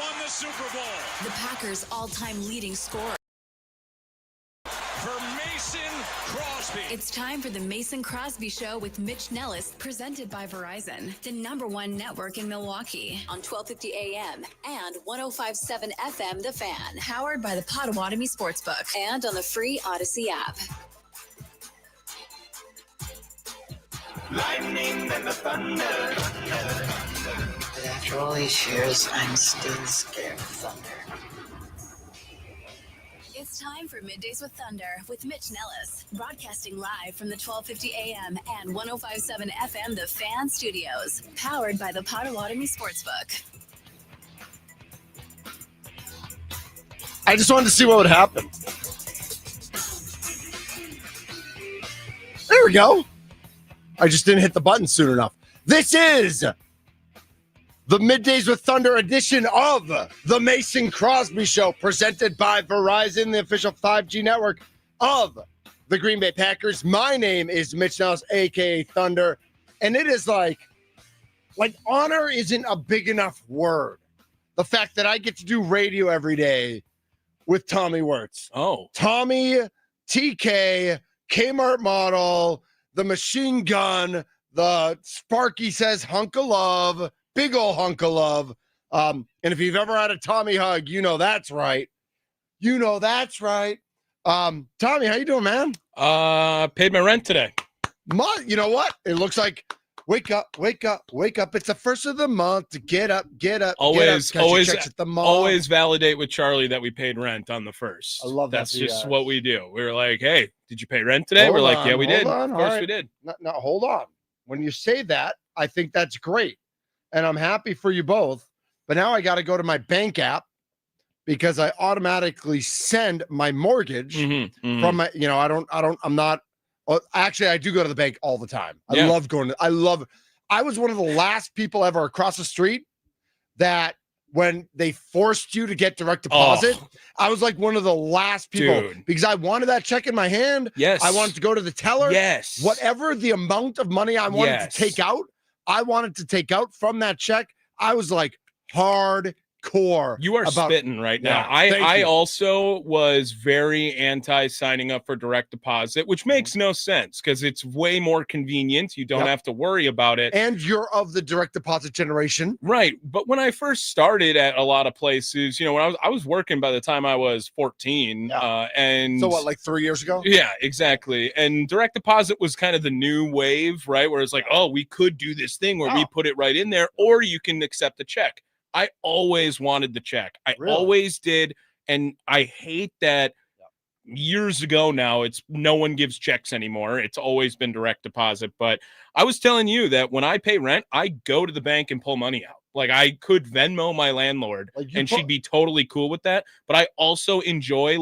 won the Super Bowl. The Packers' all-time leading scorer. For Mason Crosby. It's time for the Mason Crosby Show with Mitch Nellis, presented by Verizon, the #1 network in Milwaukee, on 1250 AM and 105.7 FM The Fan, powered by the Potawatomi Sportsbook, and on the free Odyssey app. Lightning and the thunder. But after all these years, I'm still scared of thunder. It's time for Middays with Thunder with Mitch Nellis, broadcasting live from the 1250 AM and 105.7 FM The Fan Studios, powered by the Potawatomi Sportsbook. I just wanted to see what would happen. There we go. I just didn't hit the button soon enough. This is the Middays with Thunder edition of the Mason Crosby Show, presented by Verizon, the official 5G network of the Green Bay Packers. My name is Mitch Nellis, a.k.a. Thunder, and it is like honor isn't a big enough word. The fact that I get to do radio every day with Tommy Wirtz. Oh. Tommy, TK, Kmart model, the machine gun, the Sparky says hunk of love, big ol' hunk of love. And if you've ever had a Tommy hug, you know that's right. You know that's right. Tommy, how you doing, man? Paid my rent today. You know what? It looks like wake up. It's the first of the month to get up. Always at the mall. Always validate with Charlie that we paid rent on the first. I love that. That's just what we do. We were like, hey, did you pay rent today? We're like, yeah, we did. Of course we did. No, hold on. When you say that, I think that's great. And I'm happy for you both. But now I got to go to my bank app because I automatically send my mortgage from my, actually, I do go to the bank all the time. I was one of the last people ever across the street that when they forced you to get direct deposit, I was like one of the last people because I wanted that check in my hand. Yes. I wanted to go to the teller. Yes. Whatever the amount of money I wanted to take out, I wanted to take out from that check. I was like hardcore. You are spitting right now. I also was very anti signing up for direct deposit, which makes no sense because it's way more convenient. You don't have to worry about it. And you're of the direct deposit generation. Right. But when I first started at a lot of places, when I was working by the time I was 14. And so what, like 3 years ago? Yeah, exactly. And direct deposit was kind of the new wave, right? Where it's like, oh, we could do this thing where we put it right in there, or you can accept a check. I always wanted the check. I always did. And I hate that years ago now, it's no one gives checks anymore. It's always been direct deposit. But I was telling you that when I pay rent, I go to the bank and pull money out. Like I could Venmo my landlord and she'd be totally cool with that. But I also enjoy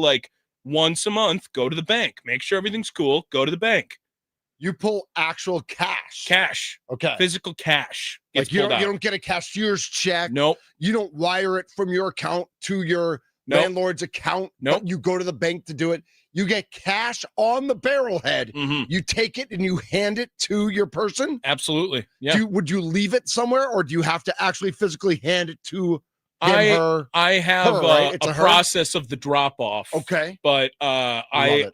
once a month, go to the bank, make sure everything's cool, go to the bank. You pull actual cash. Cash. Okay. Physical cash. Like you don't get a cashier's check. Nope. You don't wire it from your account to your landlord's account. Nope. You go to the bank to do it. You get cash on the barrelhead. You take it and you hand it to your person. Absolutely. Yeah. Would you leave it somewhere or do you have to actually physically hand it to I have a process of the drop off. Okay. But I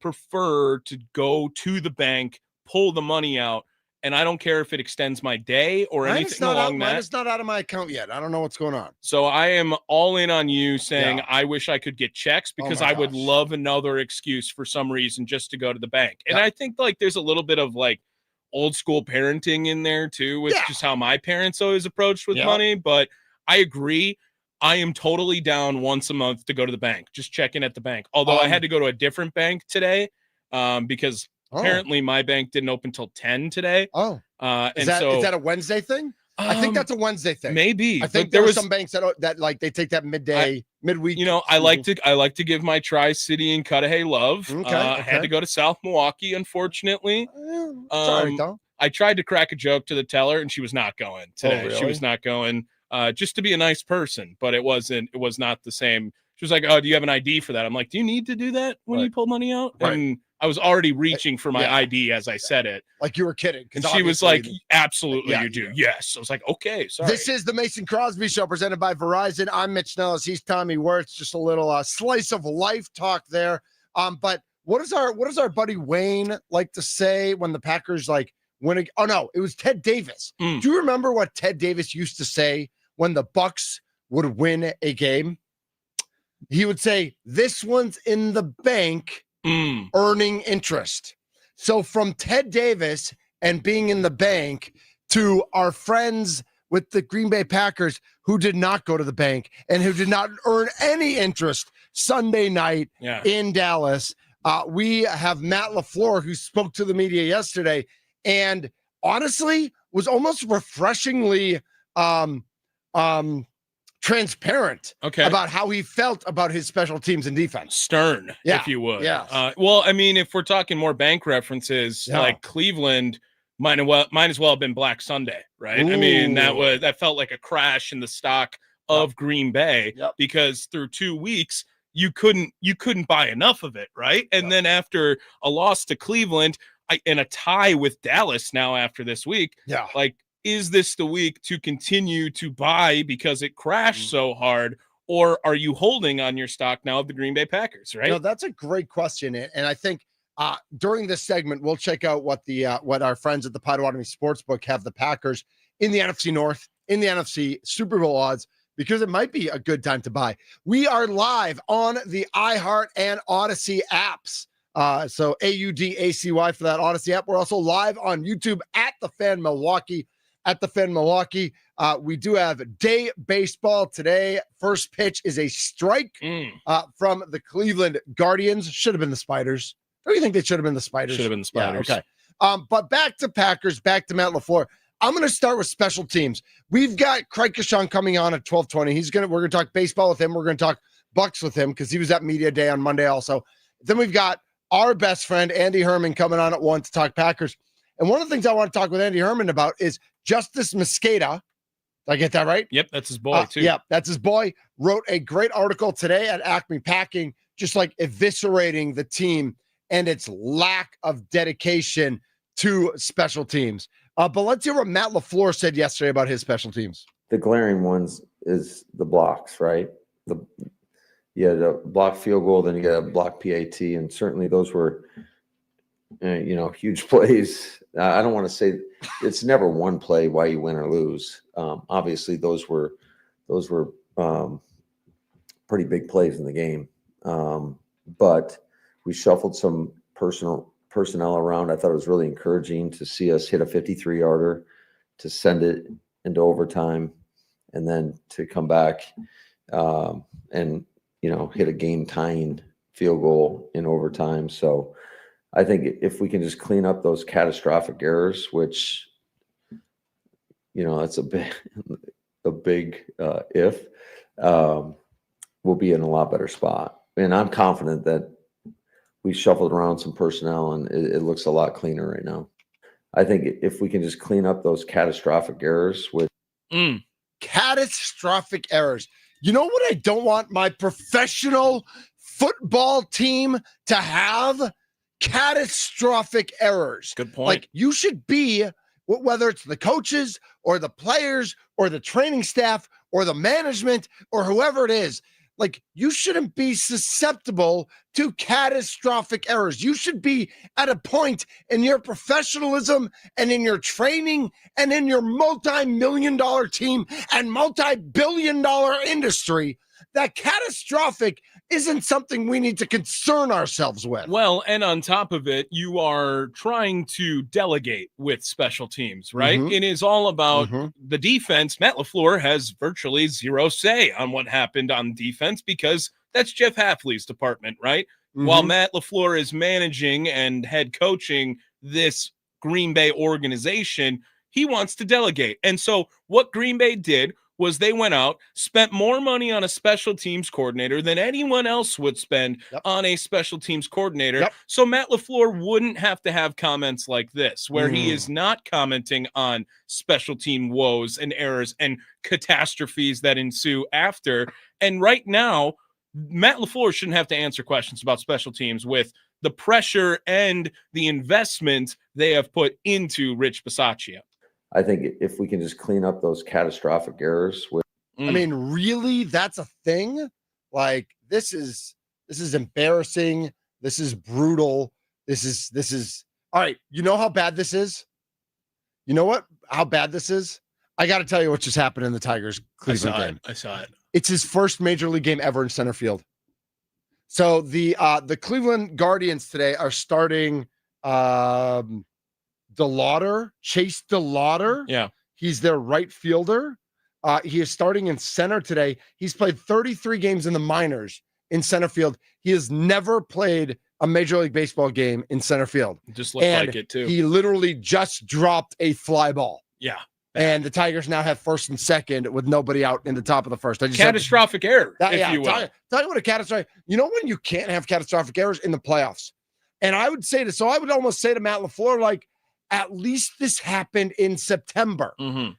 prefer to go to the bank, pull the money out, and I don't care if it extends my day or anything along that. Mine is not out of my account yet. I don't know what's going on. So I am all in on you saying I wish I could get checks because I would love another excuse for some reason just to go to the bank. And I think there's a little bit of old school parenting in there too, with just how my parents always approached with money. But I agree. I am totally down once a month to go to the bank, just check in at the bank. Although I had to go to a different bank today because apparently my bank didn't open till 10 today. Is that a Wednesday thing? I think that's a Wednesday thing. Maybe. I think there were some banks that they take that midweek. I like to give my Tri-City and Cudahy love. I had to go to South Milwaukee, unfortunately. Sorry, though. I tried to crack a joke to the teller and she was not going today. Really? She was not going. Just to be a nice person, but it was not the same. She was like, oh, do you have an ID for that? I'm like, do you need to do that when you pull money out? Right. And I was already reaching for my ID as I said it. Like you were kidding. And she was like, absolutely, you do. Yes. I was like, okay, sorry. This is the Mason Crosby Show presented by Verizon. I'm Mitch Nellis. He's Tommy Wirtz. Just a little slice of life talk there. But what does our buddy Wayne like to say when the Packers like win? Oh no, it was Ted Davis. Do you remember what Ted Davis used to say when the Bucks would win a game? He would say, "This one's in the bank, earning interest." So from Ted Davis and being in the bank to our friends with the Green Bay Packers who did not go to the bank and who did not earn any interest Sunday night in Dallas. We have Matt LaFleur, who spoke to the media yesterday and honestly was almost refreshingly transparent about how he felt about his special teams and defense. Stern, if you would. Yeah. Well, I mean, if we're talking more bank references, like Cleveland might as well have been Black Sunday, right? Ooh. I mean, that felt like a crash in the stock of Green Bay because through 2 weeks you couldn't buy enough of it, right? And then after a loss to Cleveland and a tie with Dallas now after this week, like, is this the week to continue to buy because it crashed so hard, or are you holding on your stock now of the Green Bay Packers, right? No, that's a great question. And I think during this segment, we'll check out what our friends at the Potawatomi Sportsbook have the Packers in the NFC North, in the NFC Super Bowl odds, because it might be a good time to buy. We are live on the iHeart and Odyssey apps. So AUDACY for that Odyssey app. We're also live on YouTube at The Fan Milwaukee. We do have day baseball today. First pitch is a strike from the Cleveland Guardians. Should have been the Spiders. Or do you think they should have been the Spiders? Should have been the Spiders. Yeah, okay. But back to Packers, back to Matt LaFleur. I'm going to start with special teams. We've got Craig Coshun coming on at 12:20. We're going to talk baseball with him. We're going to talk Bucks with him because he was at Media Day on Monday also. Then we've got our best friend, Andy Herman, coming on at 1 to talk Packers. And one of the things I want to talk with Andy Herman about is Justice Mosqueda. Did I get that right? Yep, that's his boy, too. Yeah, that's his boy. Wrote a great article today at Acme Packing, just like eviscerating the team and its lack of dedication to special teams. But let's hear what Matt LaFleur said yesterday about his special teams. The glaring ones is the blocks, right? The block field goal, then you got a block PAT, and certainly those were, huge plays. I don't want to say it's never one play why you win or lose. Obviously, those were pretty big plays in the game. But we shuffled some personnel around. I thought it was really encouraging to see us hit a 53-yarder, to send it into overtime, and then to come back and hit a game-tying field goal in overtime. So I think if we can just clean up those catastrophic errors, which, that's a big if, we'll be in a lot better spot. And I'm confident that we shuffled around some personnel and it looks a lot cleaner right now. I think if we can just clean up those catastrophic errors catastrophic errors. You know what I don't want my professional football team to have? Catastrophic errors. Good point. Like, you should be, whether it's the coaches or the players or the training staff or the management or whoever it is, like, you shouldn't be susceptible to catastrophic errors. You should be at a point in your professionalism and in your training and in your multi-million-dollar team and multi-billion-dollar industry that catastrophic isn't something we need to concern ourselves with. Well, and on top of it, you are trying to delegate with special teams, right? It is all about the defense. Matt LaFleur has virtually zero say on what happened on defense because that's Jeff Hafley's department, right? While Matt LaFleur is managing and head coaching this Green Bay organization, he wants to delegate. And so what Green Bay did was they went out, spent more money on a special teams coordinator than anyone else would spend on a special teams coordinator. So Matt LaFleur wouldn't have to have comments like this, where he is not commenting on special team woes and errors and catastrophes that ensue after. And right now, Matt LaFleur shouldn't have to answer questions about special teams with the pressure and the investment they have put into Rich Bisaccia. I think if we can just clean up those catastrophic errors with I mean, really, that's a thing? Like, this is embarrassing. This is brutal. This is all right. You know how bad this is? You know what? How bad this is? I got to tell you what just happened in the Tigers Cleveland game. I saw it. It's his first major league game ever in center field. So the Cleveland Guardians today are starting Chase DeLauder. Yeah. He's their right fielder. He is starting in center today. He's played 33 games in the minors in center field. He has never played a Major League Baseball game in center field. Just looked like it too. He literally just dropped a fly ball. Yeah. And the Tigers now have first and second with nobody out in the top of the first. Catastrophic error, if you will. Tell you what a catastrophic. You know when you can't have catastrophic errors in the playoffs. And I would say I would almost say to Matt LaFleur, like, at least this happened in September,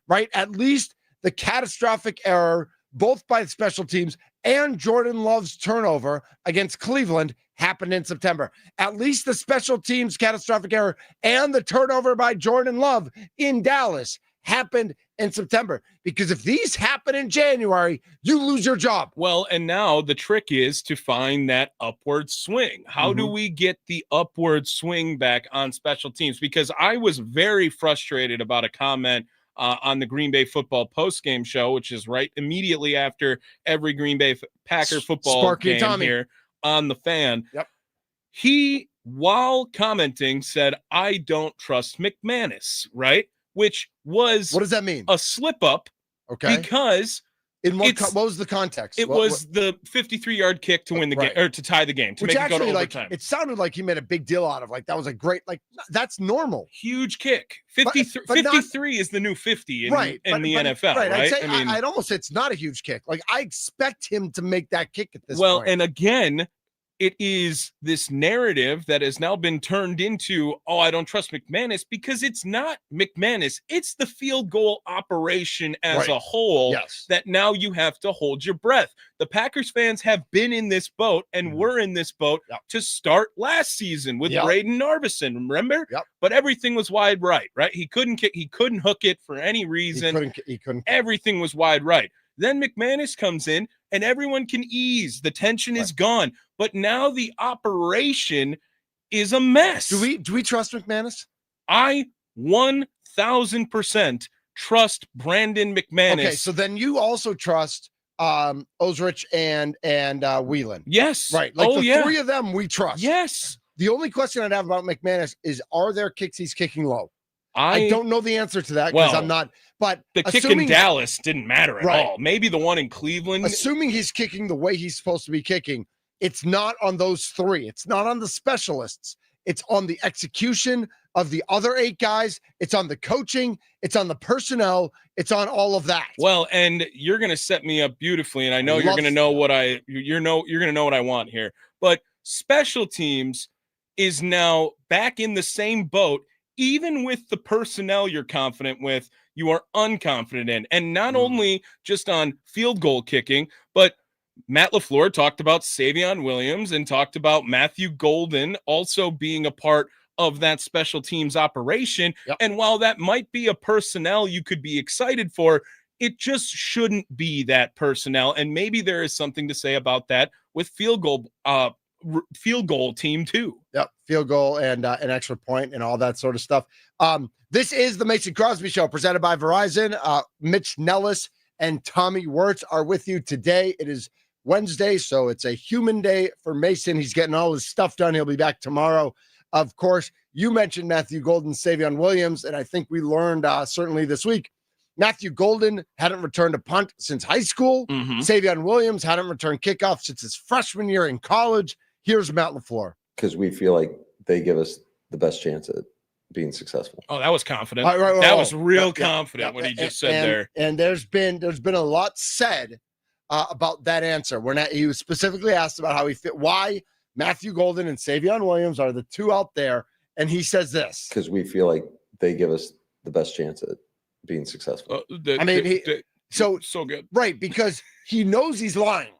right? At least the catastrophic error, both by the special teams and Jordan Love's turnover against Cleveland, happened in September. At least the special teams catastrophic error and the turnover by Jordan Love in Dallas happened in September. Because if these happen in January, you lose your job. Well, and now the trick is to find that upward swing. How do we get the upward swing back on special teams? Because I was very frustrated about a comment on the Green Bay football postgame show, which is right immediately after every Green Bay Packer football Sparky game here on the Fan. Yep. He, while commenting, said, "I don't trust McManus," right? Which was what does that mean? A slip up. Okay. Because what was the context? It was the 53-yard kick to win the game, or to tie the game, to Which make it go to actually, overtime. It sounded like he made a big deal out of, like, that was a great, like, that's normal. Huge kick. 53 is the new 50 in the NFL, right? I'd almost say it's not a huge kick. Like, I expect him to make that kick at this point. Well, and again, it is this narrative that has now been turned into, I don't trust McManus, because it's not McManus. It's the field goal operation as a whole that now you have to hold your breath. The Packers fans have been in this boat and were in this boat to start last season with Braden Narvison, remember? But everything was wide right? He couldn't kick, he couldn't hook it for any reason. He couldn't. Everything was wide right. Then McManus comes in and everyone can ease. The tension is gone. But now the operation is a mess. Do we trust McManus? I 1,000% trust Brandon McManus. Okay, so then you also trust Osrich and Whelan. Yes. Right. Like three of them we trust. Yes. The only question I'd have about McManus is, are there kicks he's kicking low? I don't know the answer to that because I'm not. But the kick in Dallas didn't matter at all. Maybe the one in Cleveland. Assuming he's kicking the way he's supposed to be kicking, it's not on those three. It's not on the specialists. It's on the execution of the other 8 guys. It's on the coaching. It's on the personnel. It's on all of that. Well, and you're going to set me up beautifully, and I know you're going to know what you're going to know what I want here. But special teams is now back in the same boat. Even with the personnel you're confident with, you are unconfident in. And not only just on field goal kicking, but Matt LaFleur talked about Savion Williams and talked about Matthew Golden also being a part of that special teams operation. And while that might be a personnel you could be excited for, it just shouldn't be that personnel. And maybe there is something to say about that with field goal team too. Field goal and an extra point and all that sort of stuff. This is the Mason Crosby Show presented by Verizon. Mitch Nellis and Tommy Wirtz are with you today. It is Wednesday, so it's a human day for Mason. He's getting all his stuff done. He'll be back tomorrow. Of course, you mentioned Matthew Golden, Savion Williams, and I think we learned certainly this week, Matthew Golden hadn't returned a punt since high school. Savion Williams hadn't returned kickoff since his freshman year in college. Here's Matt LaFleur. Because we feel like they give us the best chance at being successful. Oh, that was confident. That was real confident what he just said there. And there's been a lot said about that answer. He was specifically asked about how he fit, why Matthew Golden and Savion Williams are the two out there, and he says this. Because we feel like they give us the best chance at being successful. So good. Right, because he knows he's lying.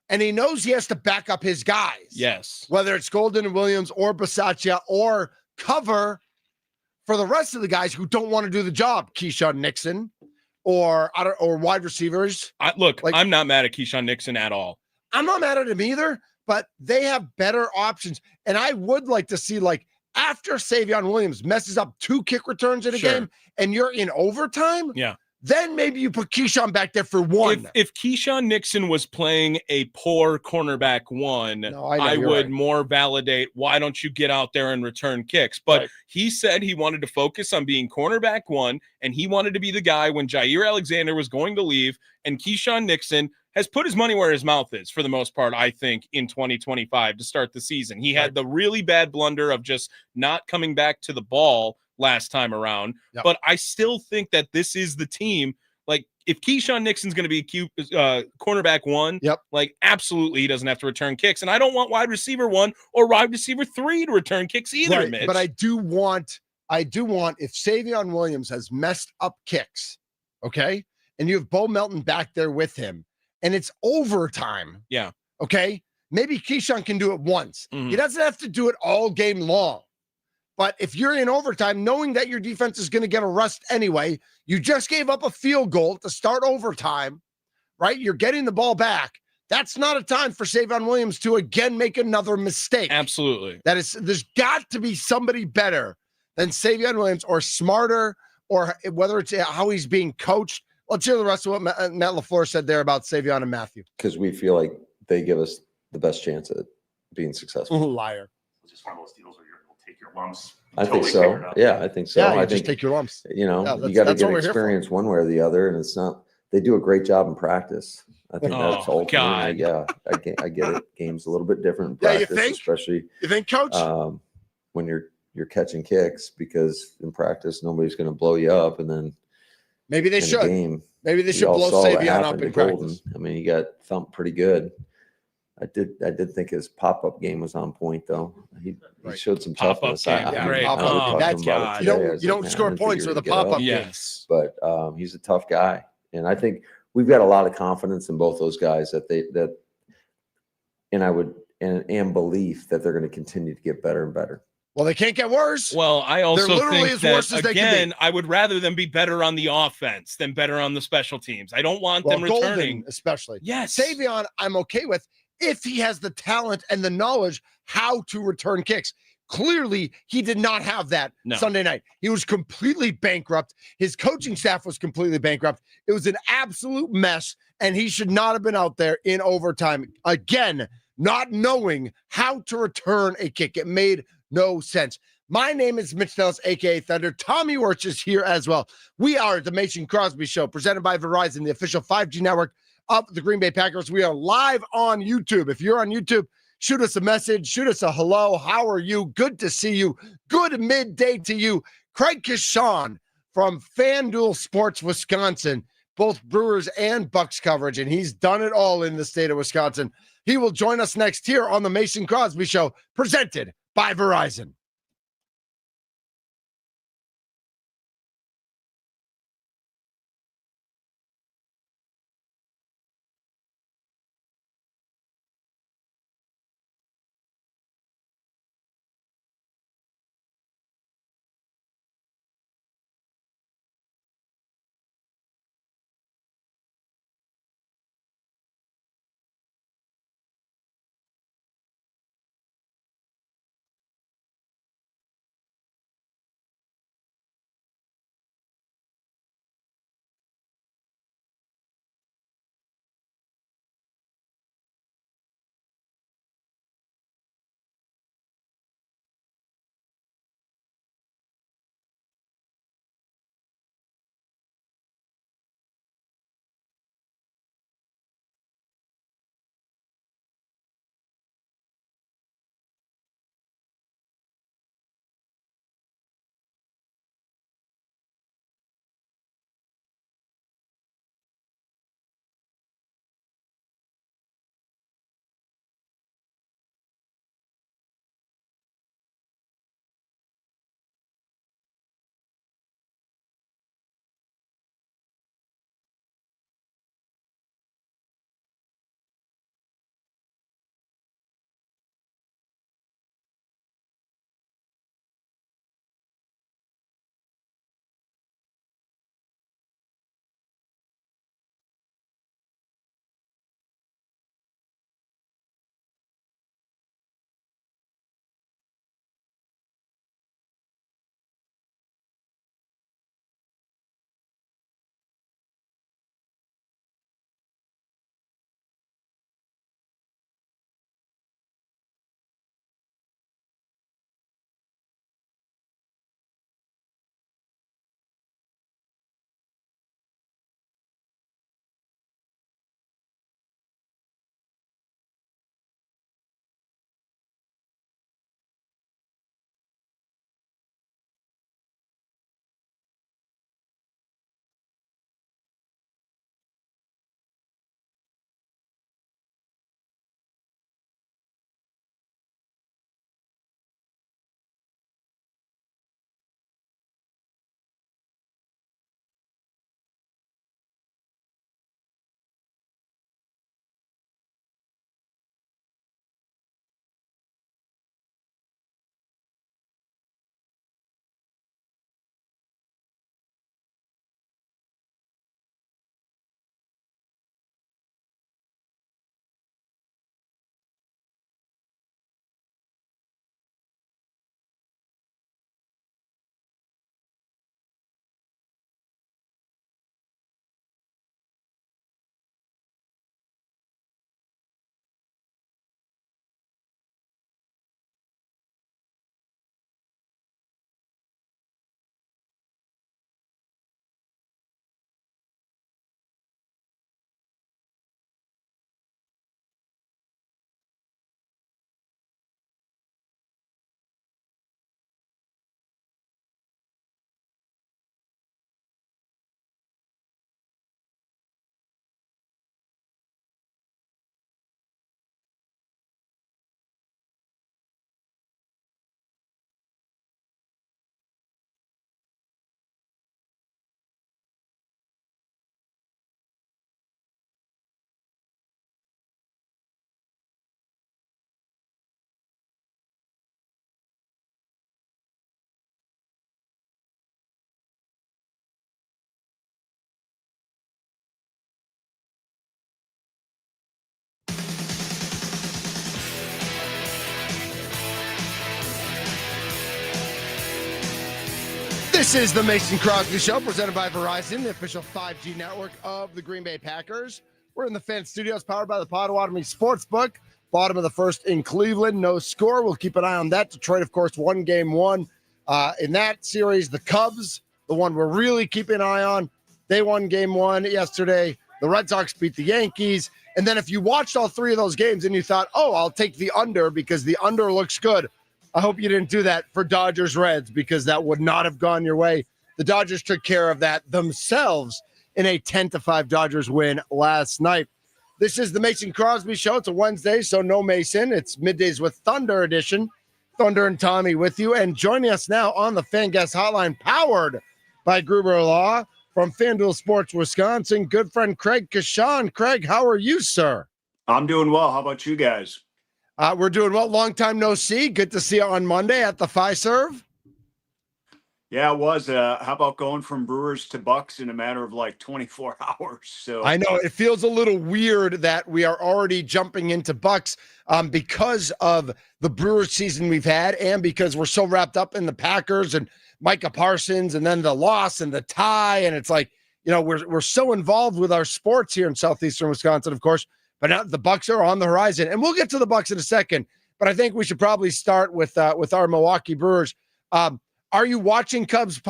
and he knows he has to back up his guys. Yes. Whether it's Golden and Williams or Bisaccia or cover for the rest of the guys who don't want to do the job, Keyshawn Nixon or wide receivers. Look, I'm not mad at Keyshawn Nixon at all. I'm not mad at him either, but they have better options. And I would like to see, like, after Savion Williams messes up 2 kick returns in a game and you're in overtime, then maybe you put Keyshawn back there for 1. If Keyshawn Nixon was playing a poor cornerback 1, I would more validate, why don't you get out there and return kicks? But he said he wanted to focus on being cornerback 1, and he wanted to be the guy when Jair Alexander was going to leave, and Keyshawn Nixon has put his money where his mouth is for the most part, I think, in 2025 to start the season. He had the really bad blunder of just not coming back to the ball last time around, but I still think that this is the team. Like, if Keyshawn Nixon's going to be cornerback 1, like, absolutely he doesn't have to return kicks, and I don't want wide receiver 1 or wide receiver 3 to return kicks either, Mitch. But I do want if Savion Williams has messed up kicks, okay, and you have Bo Melton back there with him, and it's overtime, okay, maybe Keyshawn can do it once. He doesn't have to do it all game long. But if you're in overtime, knowing that your defense is going to get a rust anyway, you just gave up a field goal to start overtime, right? You're getting the ball back. That's not a time for Savion Williams to again make another mistake. Absolutely. There's got to be somebody better than Savion Williams, or smarter, or whether it's how he's being coached. Let's hear the rest of what Matt LaFleur said there about Savion and Matthew. Because we feel like they give us the best chance at being successful. Liar. It's just one of those deals where you'll take your lumps. I think so. Yeah, I think so. Yeah, I just take your lumps. You got to get experience one way or the other, and it's not. They do a great job in practice. I think that's ultimately. Yeah, I get it. Game's a little bit different in practice, you think? especially. You think, Coach? When you're catching kicks, because in practice nobody's going to blow you up, and then maybe they should. Maybe they should blow Savion up in practice. I mean, he got thumped pretty good. I did think his pop-up game was on point, though. He showed some toughness. You don't score points with a pop-up game. But he's a tough guy, and I think we've got a lot of confidence in both those guys and belief that they're going to continue to get better and better. Well, they can't get worse. Well, I also think that, again, I would rather them be better on the offense than better on the special teams. I don't want them returning. Golden, especially. Yes. Savion, I'm okay with, if he has the talent and the knowledge how to return kicks. Clearly, he did not have that Sunday night. He was completely bankrupt. His coaching staff was completely bankrupt. It was an absolute mess, and he should not have been out there in overtime. Again, not knowing how to return a kick. It made no sense. My name is Mitch Nellis, a.k.a. Thunder. Tommy Wirtz is here as well. We are the Mason Crosby Show, presented by Verizon, the official 5G network of the Green Bay Packers. We are live on YouTube. If you're on YouTube, shoot us a message. Shoot us a hello. How are you? Good to see you. Good midday to you. Craig Coshun from FanDuel Sports Wisconsin, both Brewers and Bucks coverage, and he's done it all in the state of Wisconsin. He will join us next here on the Mason Crosby Show, presented by Verizon. This is the Mason Crosby Show, presented by Verizon, the official 5G network of the Green Bay Packers. We're in the fan studios, powered by the Potawatomi Sportsbook. Bottom of the first in Cleveland, no score. We'll keep an eye on that. Detroit, of course, won game one. In that series, the Cubs, the one we're really keeping an eye on, they won game one yesterday. The Red Sox beat the Yankees. And then if you watched all three of those games and you thought, oh, I'll take the under because the under looks good, I hope you didn't do that for Dodgers Reds, because that would not have gone your way. The Dodgers took care of that themselves in a 10-5 Dodgers win last night. This is the Mason Crosby Show. It's a Wednesday, so no Mason. It's Middays with Thunder edition. Thunder and Tommy with you. And joining us now on the Fan Guest Hotline, powered by Gruber Law, from FanDuel Sports Wisconsin, good friend Craig Coshun. Craig, how are you, sir? I'm doing well. How about you guys? We're doing well. Long time no see. Good to see you on Monday at the Fiserv. Yeah, it was. How about going from Brewers to Bucks in a matter of like 24 hours? So I know it feels a little weird that we are already jumping into Bucks because of the Brewers season we've had, and because we're so wrapped up in the Packers and Micah Parsons, and then the loss and the tie, and it's like, you know, we're so involved with our sports here in southeastern Wisconsin, of course. But now the Bucks are on the horizon, and we'll get to the Bucks in a second. But I think we should probably start with our Milwaukee Brewers. Are you watching Cubs?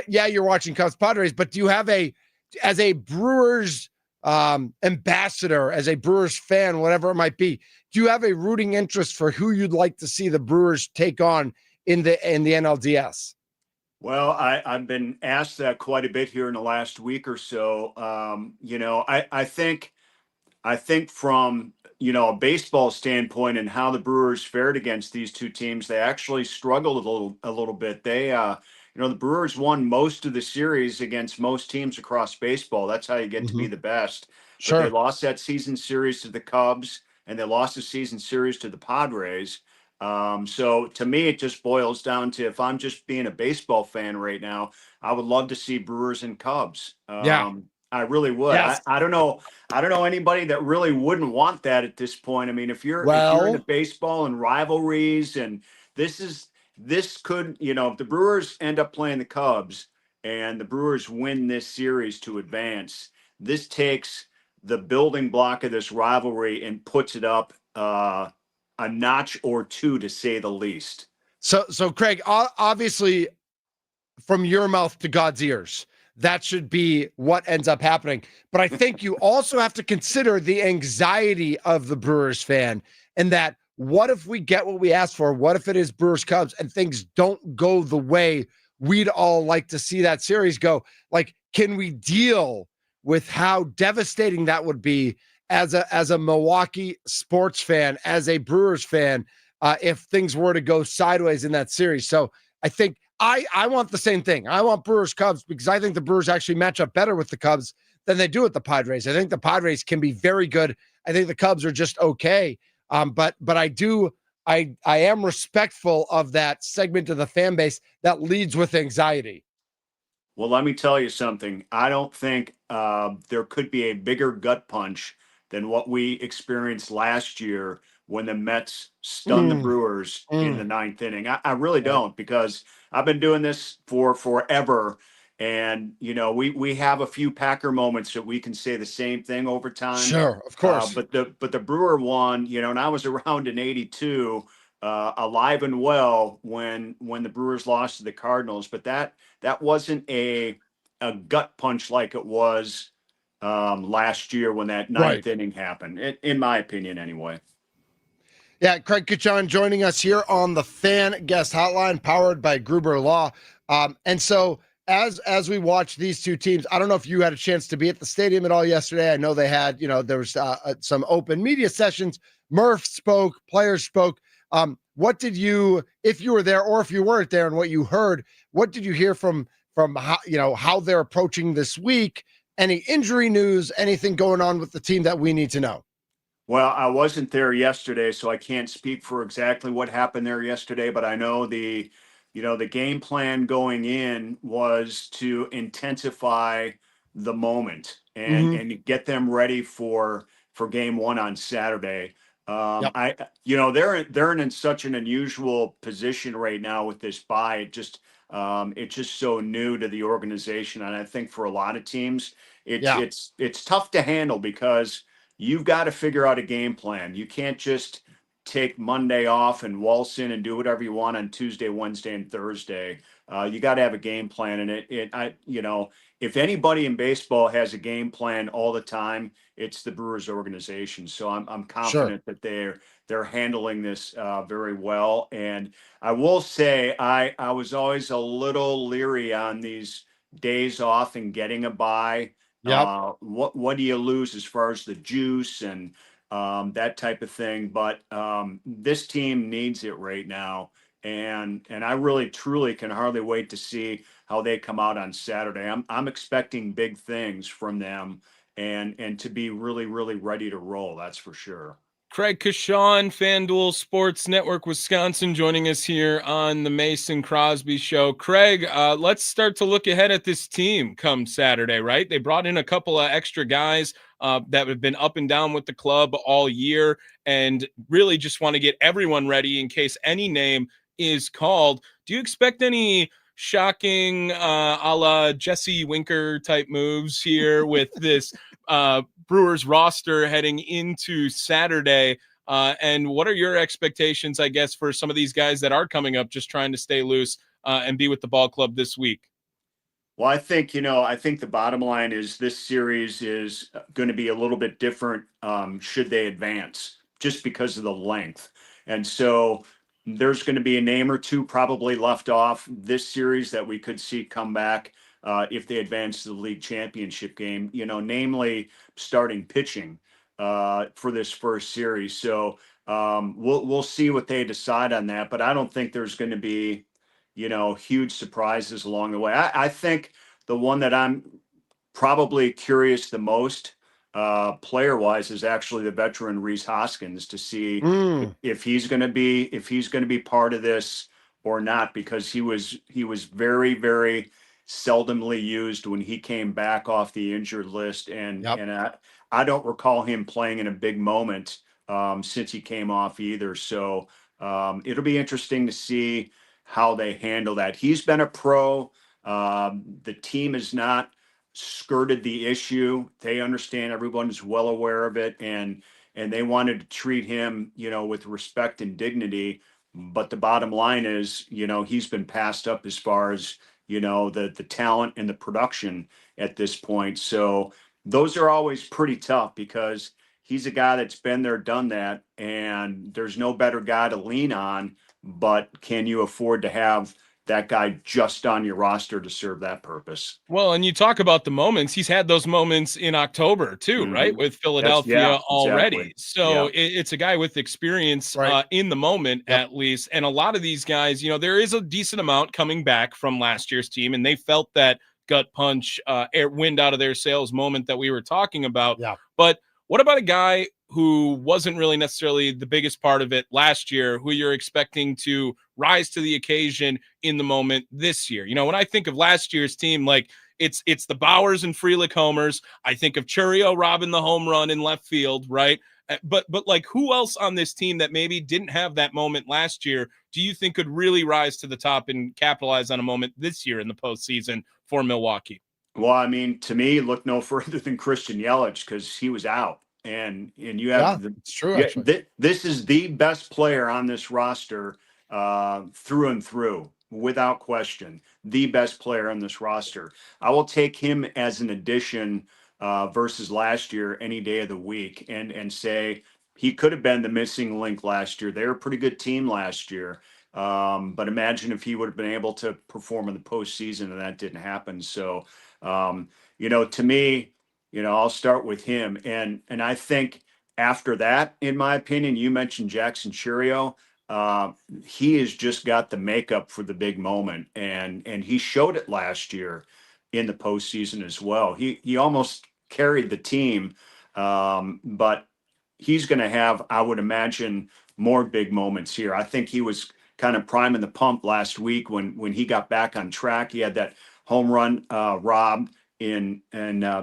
You're watching Cubs Padres, but do you have as a Brewers ambassador, as a Brewers fan, whatever it might be, do you have a rooting interest for who you'd like to see the Brewers take on in the NLDS? Well, I've been asked that quite a bit here in the last week or so. I think from, a baseball standpoint and how the Brewers fared against these two teams, they actually struggled a little bit. They, the Brewers won most of the series against most teams across baseball. That's how you get to be the best. Sure. But they lost that season series to the Cubs, and they lost the season series to the Padres. So to me, it just boils down to, if I'm just being a baseball fan right now, I would love to see Brewers and Cubs. I really would. Yes. I don't know anybody that really wouldn't want that at this point. I mean, if you're into baseball and rivalries, and this could, if the Brewers end up playing the Cubs and the Brewers win this series to advance, this takes the building block of this rivalry and puts it up a notch or two, to say the least. So Craig, obviously, from your mouth to God's ears, that should be what ends up happening. But I think you also have to consider the anxiety of the Brewers fan, and that, what if we get what we asked for? What if it is Brewers Cubs and things don't go the way we'd all like to see that series go? Like, can we deal with how devastating that would be as a Milwaukee sports fan, as a Brewers fan, if things were to go sideways in that series? So I think I want the same thing. I want Brewers Cubs, because I think the Brewers actually match up better with the Cubs than they do with the Padres. I think the Padres can be very good. I think the Cubs are just okay. But I am respectful of that segment of the fan base that leads with anxiety. Well, let me tell you something. I don't think there could be a bigger gut punch than what we experienced last year when the Mets stunned the Brewers in the ninth inning. I really don't, because I've been doing this for forever. And, we have a few Packer moments that we can say the same thing over time. Sure, of course. But the Brewer one, and I was around in 82, alive and well when the Brewers lost to the Cardinals. But that wasn't a gut punch like it was last year when that ninth inning happened, in my opinion, anyway. Yeah, Craig Coshun joining us here on the Fan Guest Hotline, powered by Gruber Law. And so as we watch these two teams, I don't know if you had a chance to be at the stadium at all yesterday. I know they had, there was some open media sessions. Murph spoke, players spoke. What did you, if you were there or if you weren't there, and what you heard, what did you hear from how they're approaching this week? Any injury news, anything going on with the team that we need to know? Well, I wasn't there yesterday, so I can't speak for exactly what happened there yesterday, but I know the game plan going in was to intensify the moment and get them ready for game one on Saturday. Yep. They're in such an unusual position right now with this bye. It's just so new to the organization, and I think for a lot of teams, it's tough to handle because you've got to figure out a game plan. You can't just take Monday off and waltz in and do whatever you want on Tuesday, Wednesday, and Thursday. You got to have a game plan, and if anybody in baseball has a game plan all the time, it's the Brewers organization. So I'm confident that they're handling this very well. And I will say I was always a little leery on these days off and getting a bye. What do you lose as far as the juice and that type of thing? But this team needs it right now. And I really truly can hardly wait to see how they come out on Saturday. I'm expecting big things from them and to be really, really ready to roll. That's for sure. Craig Coshun, FanDuel Sports Network Wisconsin, joining us here on the Mason Crosby Show. Craig, let's start to look ahead at this team come Saturday, right? They brought in a couple of extra guys that have been up and down with the club all year and really just want to get everyone ready in case any name is called. Do you expect any shocking a la Jesse Winker type moves here with this Brewers roster heading into Saturday? And what are your expectations, I guess, for some of these guys that are coming up just trying to stay loose and be with the ball club this week? Well, I think the bottom line is this series is going to be a little bit different should they advance just because of the length. And so there's going to be a name or two probably left off this series that we could see come back if they advance to the league championship game, namely starting pitching for this first series. So we'll see what they decide on that. But I don't think there's going to be, huge surprises along the way. I think the one that I'm probably curious the most player wise is actually the veteran Rhys Hoskins to see if he's going to be part of this or not, because he was very, very seldomly used when he came back off the injured list. And I don't recall him playing in a big moment since he came off either. So it'll be interesting to see how they handle that. He's been a pro. The team has not skirted the issue. They understand, everyone is well aware of it, and they wanted to treat him, with respect and dignity. But the bottom line is, he's been passed up as far as, the talent and the production at this point. So those are always pretty tough because he's a guy that's been there, done that, and there's no better guy to lean on. But can you afford to have that guy just on your roster to serve that purpose? Well, and you talk about the moments. He's had those moments in October too, right? With Philadelphia already. Exactly. So it's a guy with experience in the moment, at least. And a lot of these guys, there is a decent amount coming back from last year's team, and they felt that gut punch, wind out of their sails moment that we were talking about. Yeah. But what about a guy who wasn't really necessarily the biggest part of it last year, who you're expecting to rise to the occasion in the moment this year? When I think of last year's team, like it's the Bowers and Frelick homers. I think of Churio robbing the home run in left field, right? But like, who else on this team that maybe didn't have that moment last year do you think could really rise to the top and capitalize on a moment this year in the postseason for Milwaukee? Well, I mean, to me, look no further than Christian Yelich, because he was out. And you have it's true. Actually, this is the best player on this roster through and through, without question, the best player on this roster. I will take him as an addition versus last year any day of the week, and say he could have been the missing link last year. They were a pretty good team last year. But imagine if he would have been able to perform in the postseason, and that didn't happen. So, to me, I'll start with him. And I think after that, in my opinion, you mentioned Jackson Churio. He has just got the makeup for the big moment. And he showed it last year in the postseason as well. He almost carried the team. But he's going to have, I would imagine, more big moments here. I think he was kind of priming the pump last week when he got back on track. He had that home run robbed in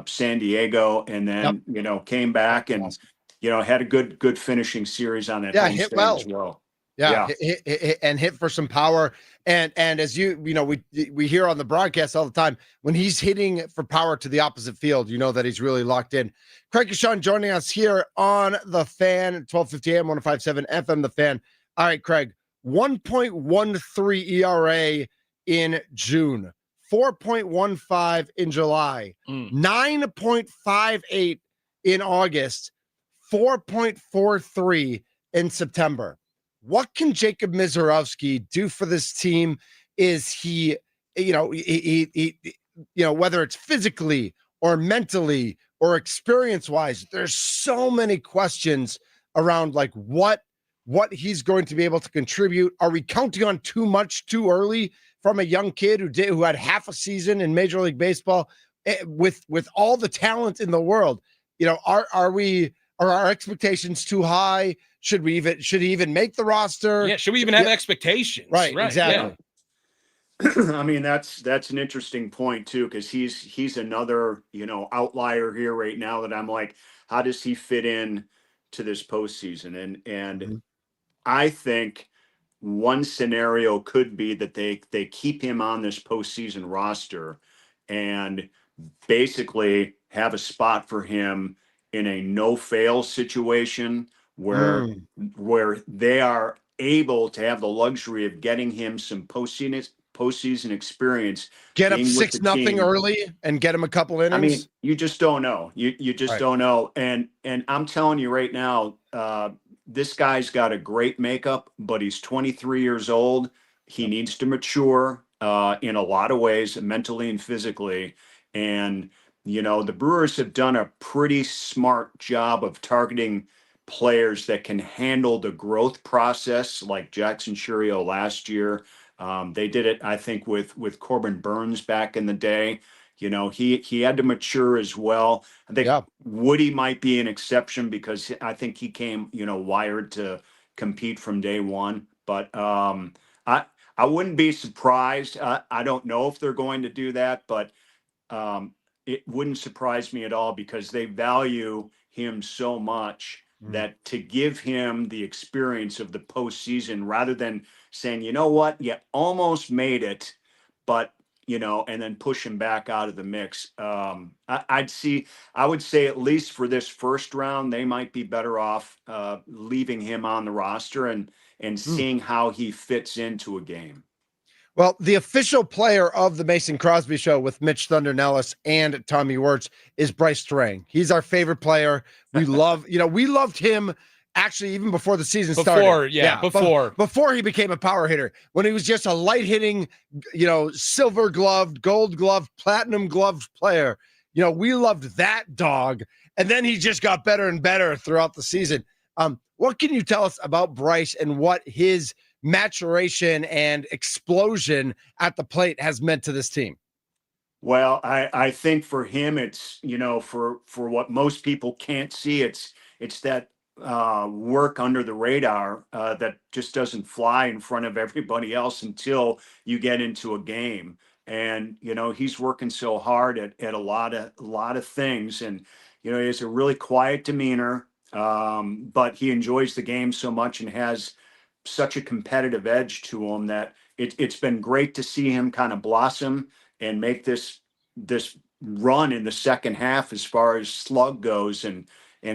San Diego, and then came back and had a good finishing series on that hit homestand well as well. Yeah, hit for some power, and as we hear on the broadcast all the time, when he's hitting for power to the opposite field, that he's really locked in. Craig Coshun joining us here on the Fan, 1250 AM, 105.7 FM, the Fan. All right, Craig, 1.13 ERA in June, 4.15 in July, 9.58 in August, 4.43 in September. What can Jacob Misiorowski do for this team? Is he, whether it's physically or mentally or experience-wise, there's so many questions around like what he's going to be able to contribute. Are we counting on too much too early from a young kid who had half a season in Major League Baseball with all the talent in the world? Are our expectations too high? Should he even make the roster? Yeah, should we even have expectations? Right, exactly. I mean, that's an interesting point too, because he's another outlier here right now that I'm like, how does he fit in to this postseason? And I think one scenario could be that they keep him on this postseason roster and basically have a spot for him in a no-fail situation where they are able to have the luxury of getting him some postseason experience. Get up 6-0 early and get him a couple innings. I mean, you just don't know. You just don't know. And I'm telling you right now, this guy's got a great makeup, but he's 23 years old. He needs to mature in a lot of ways, mentally and physically. And the Brewers have done a pretty smart job of targeting players that can handle the growth process, like Jackson Churio last year. They did it, I think, with Corbin Burns back in the day. He had to mature as well. I think Woody might be an exception because I think he came, wired to compete from day one. But I wouldn't be surprised. I don't know if they're going to do that, but it wouldn't surprise me at all because they value him so much that to give him the experience of the postseason rather than saying, you know what, you almost made it, but and then push him back out of the mix. I would say at least for this first round, they might be better off leaving him on the roster and seeing how he fits into a game. Well, the official player of the Mason Crosby Show with Mitch Thunder Nellis and Tommy Wirtz is Bryce Terang. He's our favorite player. We loved him actually even before the season started. Before he became a power hitter, when he was just a light hitting, silver gloved, gold gloved, platinum gloved player. We loved that dog. And then he just got better and better throughout the season. What can you tell us about Bryce and what his maturation and explosion at the plate has meant to this team? Well, I think for him, it's, for what most people can't see, it's that work under the radar that just doesn't fly in front of everybody else until you get into a game. And, he's working so hard at a lot of things. And, he has a really quiet demeanor, but he enjoys the game so much and has such a competitive edge to him that it's been great to see him kind of blossom and make this run in the second half as far as slug goes and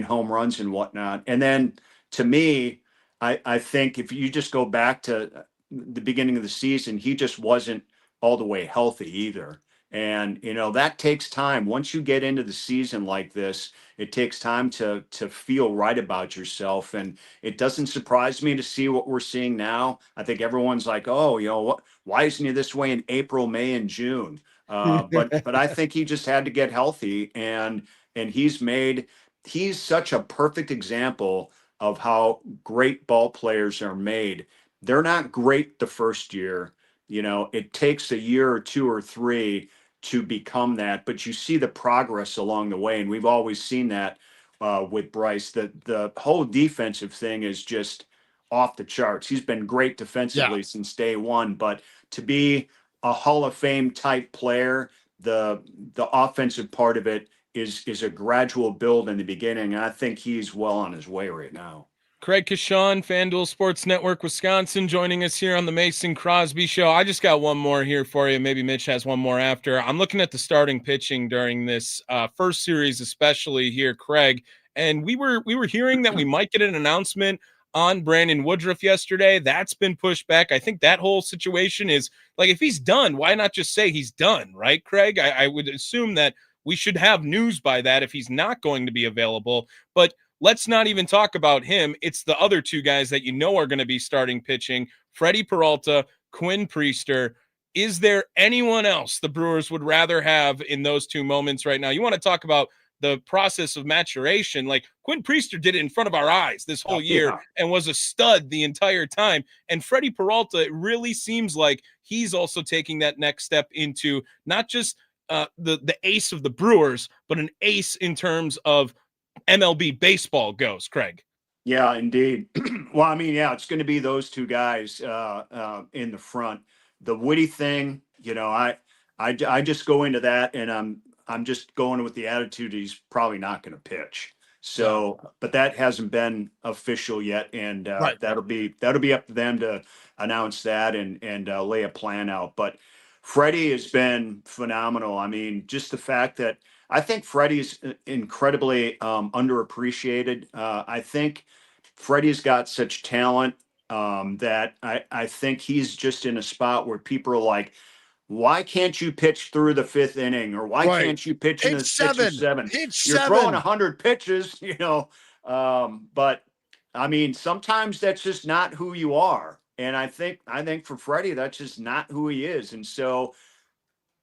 home runs and whatnot. And then to me, I think if you just go back to the beginning of the season, he just wasn't all the way healthy either. And, that takes time. Once you get into the season like this, it takes time to feel right about yourself. And it doesn't surprise me to see what we're seeing now. I think everyone's like, oh, why isn't he this way in April, May, and June? But I think he just had to get healthy. And he's such a perfect example of how great ball players are made. They're not great the first year. It takes a year or two or three to become that, but you see the progress along the way. And we've always seen that with Bryce. The whole defensive thing is just off the charts. He's been great defensively since day one, but to be a Hall of Fame type player, the offensive part of it is a gradual build in the beginning. And I think he's well on his way right now. Craig Coshun, FanDuel Sports Network, Wisconsin, joining us here on the Mason Crosby Show. I just got one more here for you. Maybe Mitch has one more after. I'm looking at the starting pitching during this first series, especially here, Craig. And we were hearing that we might get an announcement on Brandon Woodruff yesterday. That's been pushed back. I think that whole situation is like, if he's done, why not just say he's done, right, Craig? I would assume that we should have news by that if he's not going to be available. But let's not even talk about him. It's the other two guys that are going to be starting pitching, Freddie Peralta, Quinn Priester. Is there anyone else the Brewers would rather have in those two moments right now? You want to talk about the process of maturation. Like, Quinn Priester did it in front of our eyes this whole year and was a stud the entire time. And Freddie Peralta, it really seems like he's also taking that next step into not just the ace of the Brewers, but an ace in terms of MLB baseball goes, Craig. Yeah, indeed. Well, I mean, yeah, it's going to be those two guys in the front. The Woody thing, I just go into that, and I'm just going with the attitude he's probably not going to pitch. So, but that hasn't been official yet, and that'll be up to them to announce that and lay a plan out. But Freddie has been phenomenal. I mean, just the fact that I think Freddie's incredibly underappreciated. I think Freddie's got such talent that I think he's just in a spot where people are like, why can't you pitch through the fifth inning? Or why can't you pitch in the sixth or seventh? You're throwing 100 pitches, but I mean, sometimes that's just not who you are. And I think for Freddie, that's just not who he is. And so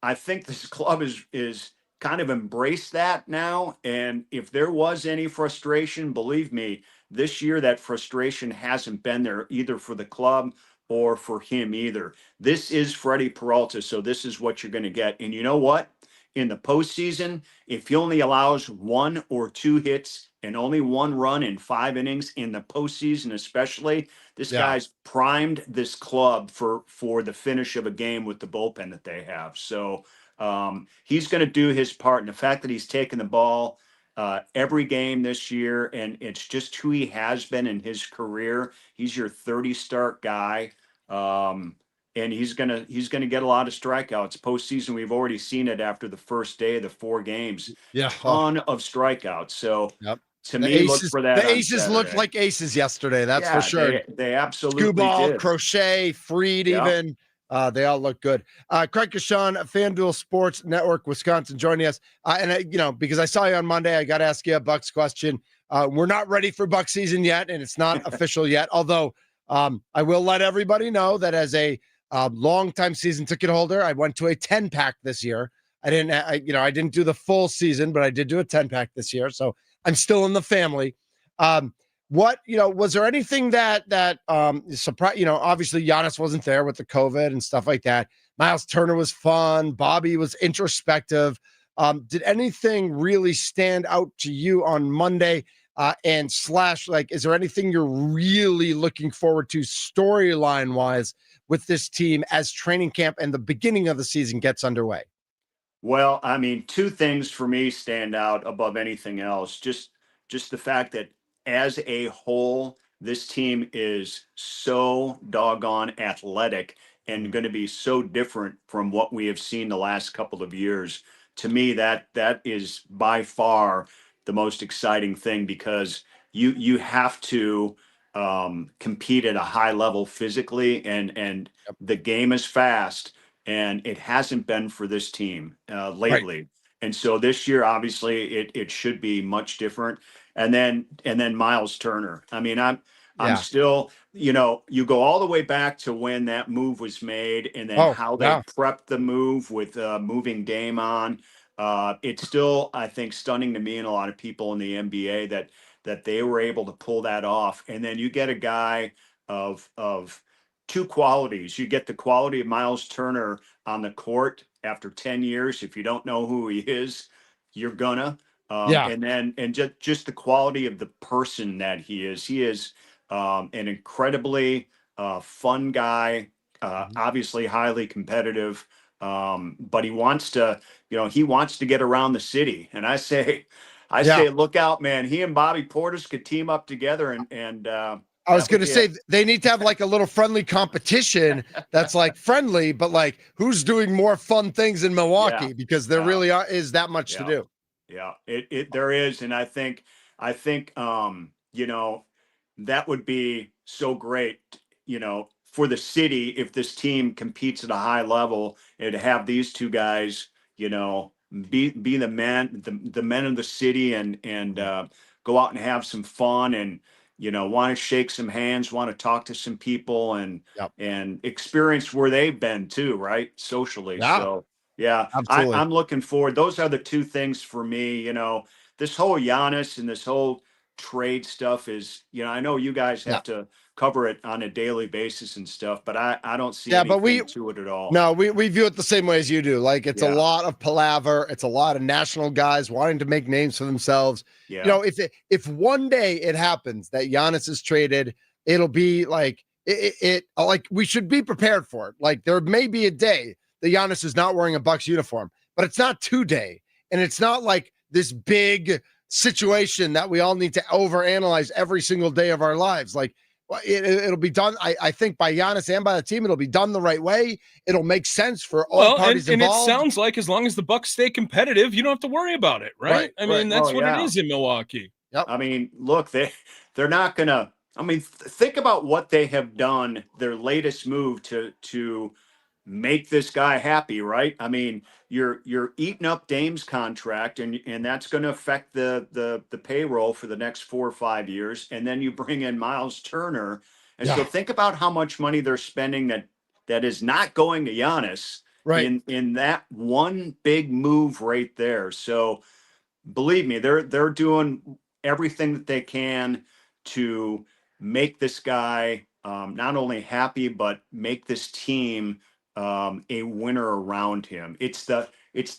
I think this club is kind of embraced that now. And if there was any frustration, believe me, this year that frustration hasn't been there either for the club or for him either. This is Freddie Peralta, so this is what you're going to get. And you know what? In the postseason, if he only allows 1 or 2 hits and only 1 run in 5 innings in the postseason, especially, this guy's primed this club for the finish of a game with the bullpen that they have. So he's going to do his part. And the fact that he's taken the ball every game this year, and it's just who he has been in his career. He's your 30 start guy. And he's gonna get a lot of strikeouts. Postseason, we've already seen it after the first day of the 4 games. Ton of strikeouts. So to me, look for that. The aces looked like aces yesterday. That's for sure. They absolutely Skubal, did. Crochet, Freed, even. They all look good. Craig Coshun, FanDuel Sports Network, Wisconsin, joining us. And because I saw you on Monday, I got to ask you a Bucks question. We're not ready for Buck season yet, and it's not official yet. Although I will let everybody know that as a long-time season ticket holder, I went to a 10-pack this year. I didn't do the full season, but I did do a 10-pack this year. So I'm still in the family. Was there anything that surprised, obviously Giannis wasn't there with the COVID and stuff like that. Miles Turner was fun. Bobby was introspective. Did anything really stand out to you on Monday? Is there anything you're really looking forward to storyline wise with this team as training camp and the beginning of the season gets underway? Well, I mean, 2 things for me stand out above anything else. Just the fact that as a whole, this team is so doggone athletic and going to be so different from what we have seen the last couple of years. To me, that is by far the most exciting thing, because you have to compete at a high level physically, and the game is fast, and it hasn't been for this team lately. Right. And so this year, obviously, it should be much different. And then Miles Turner. I mean, I'm still, you go all the way back to when that move was made, and then how they prepped the move with moving Dame on. It's still, I think, stunning to me and a lot of people in the NBA that they were able to pull that off. And then you get a guy of 2 qualities. You get the quality of Miles Turner on the court after 10 years. If you don't know who he is, you're gonna. And just the quality of the person that he is. He is an incredibly fun guy, obviously highly competitive. But he wants to, he wants to get around the city. And I say, look out, man. He and Bobby Portis could team up together and I was going to say they need to have like a little friendly competition that's like friendly, but like who's doing more fun things in Milwaukee because there really is that much to do. Yeah, there is. And I think, that would be so great, for the city if this team competes at a high level and to have these two guys, be the men, the men of the city and go out and have some fun and want to shake some hands, want to talk to some people and experience where they've been too, right? Socially. Yeah, So yeah, absolutely. I'm looking forward. Those are the two things for me. This whole Giannis and this whole trade stuff is, I know you guys have to cover it on a daily basis and stuff, but I don't see anything to it at all. No, we view it the same way as you do. Like it's a lot of palaver. It's a lot of national guys wanting to make names for themselves. Yeah. If one day it happens that Giannis is traded, it'll be like it like we should be prepared for it. Like there may be a day that Giannis is not wearing a Bucks uniform, but it's not today. And it's not like this big situation that we all need to overanalyze every single day of our lives. Like it'll be done. I think by Giannis and by the team, it'll be done the right way. It'll make sense for all parties and involved. It sounds like as long as the Bucks stay competitive, you don't have to worry about it, right? I mean, that's what it is in Milwaukee. Yep. I mean, look, they're not gonna. I mean, think about what they have done. Their latest move to make this guy happy, right? I mean, you're eating up Dame's contract, and that's going to affect the payroll for the next 4 or 5 years, and then you bring in Miles Turner, and so think about how much money they're spending that is not going to Giannis in that one big move right there. So believe me, they're doing everything that they can to make this guy not only happy but make this team a winner around him. It's the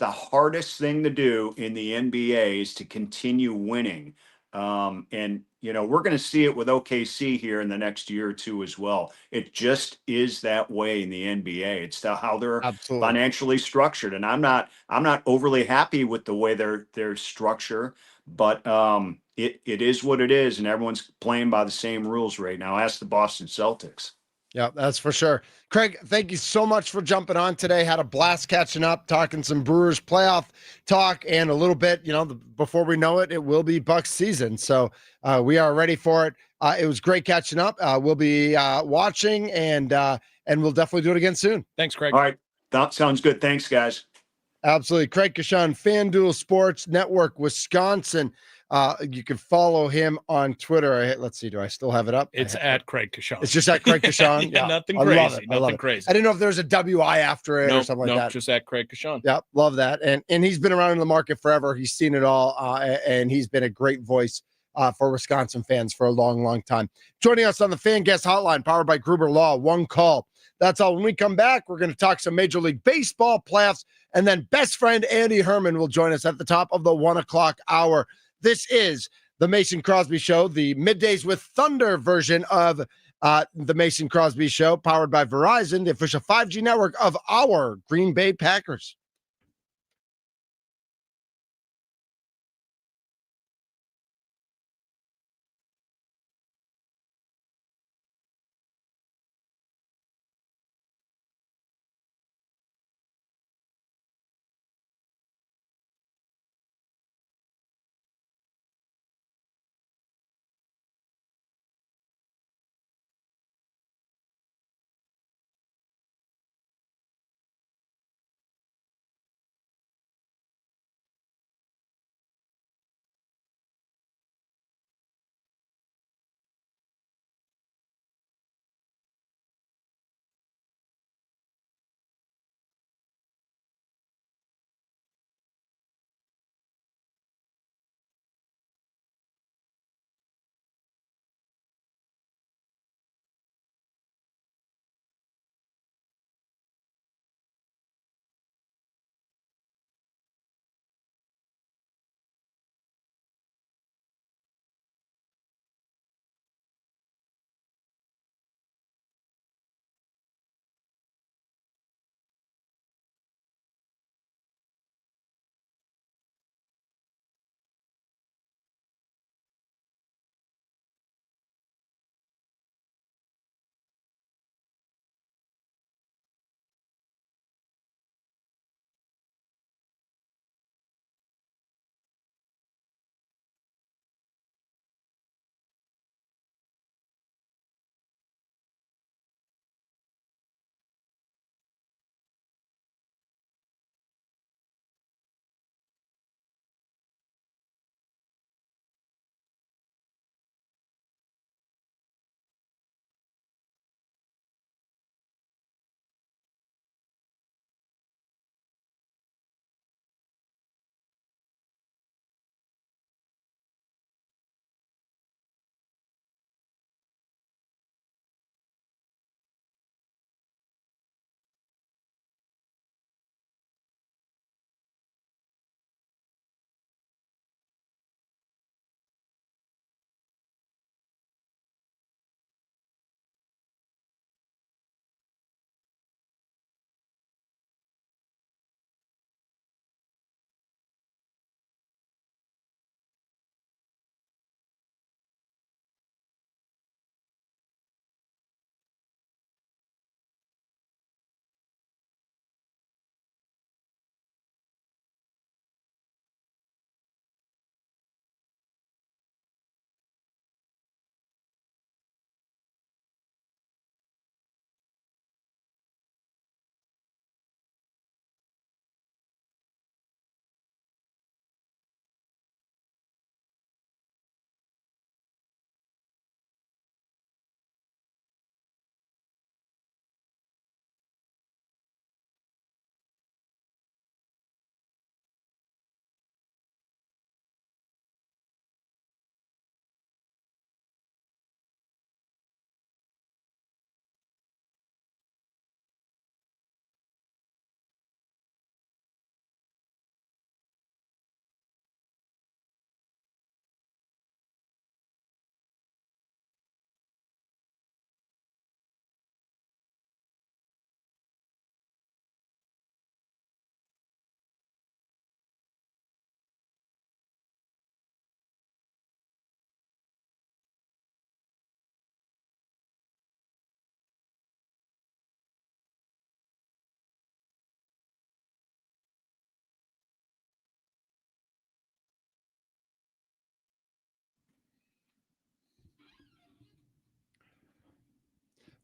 hardest thing to do in the NBA is to continue winning. And we're going to see it with OKC here in the next year or two as well. It just is that way in the NBA. It's how they're financially structured, and I'm not overly happy with the way they're structured, but it is what it is, and everyone's playing by the same rules right now. Ask the Boston Celtics. Yeah, that's for sure. Craig, thank you so much for jumping on today. Had a blast catching up, talking some Brewers playoff talk, and a little bit, before we know it, it will be Bucks season. So we are ready for it. It was great catching up. We'll be watching, and we'll definitely do it again soon. Thanks, Craig. All right. That sounds good. Thanks, guys. Absolutely. Craig Coshun, FanDuel Sports Network, Wisconsin. You can follow him on Twitter. Let's see. Do I still have it up? It's at Craig Coshun. It's just at Craig Coshun. Yeah, nothing crazy. Nothing crazy. I didn't know if there's a WI after it or something like that. Just at Craig Coshun. Yeah, love that. And he's been around in the market forever. He's seen it all. And he's been a great voice for Wisconsin fans for a long, long time. Joining us on the Fan Guest Hotline, powered by Gruber Law. One call. That's all. When we come back, we're going to talk some Major League Baseball playoffs. And then best friend Andy Herman will join us at the top of the 1 o'clock hour. This is the Mason Crosby Show, the Middays with Thunder version of the Mason Crosby Show, powered by Verizon, the official 5G network of our Green Bay Packers.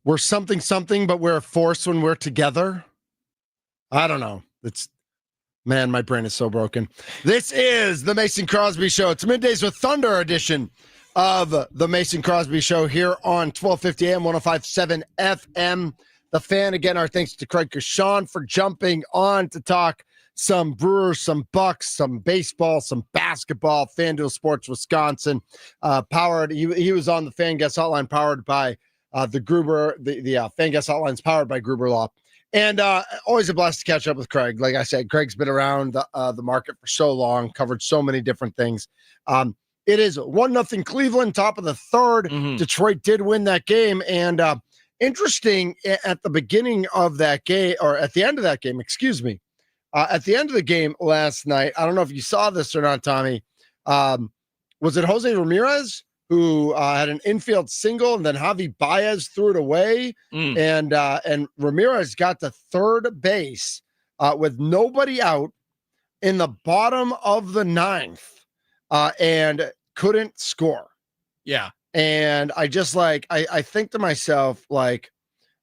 we're something, but we're a force when we're together. I don't know. Man, my brain is so broken. This is the Mason Crosby Show. It's Middays with Thunder edition of the Mason Crosby Show here on 1250 AM, 105.7 FM. The Fan. Again, our thanks to Craig Coshun for jumping on to talk some Brewers, some Bucks, some baseball, some basketball. FanDuel Sports Wisconsin. Powered. He was on the Fan Guest Hotline, powered by the Gruber. The Fan Guest Hotline is powered by Gruber Law. And always a blast to catch up with Craig. Like I said, Craig's been around the market for so long, covered so many different things. It is 1-0 Cleveland, top of the third. Mm-hmm. Detroit did win that game. And interesting, at the beginning of that game, or at the end of that game, excuse me, at the end of the game last night, I don't know if you saw this or not, Tommy. Was it Jose Ramirez who had an infield single, and then Javi Baez threw it away, and Ramirez got to third base with nobody out in the bottom of the ninth, and couldn't score. Yeah. And I just I think to myself, like,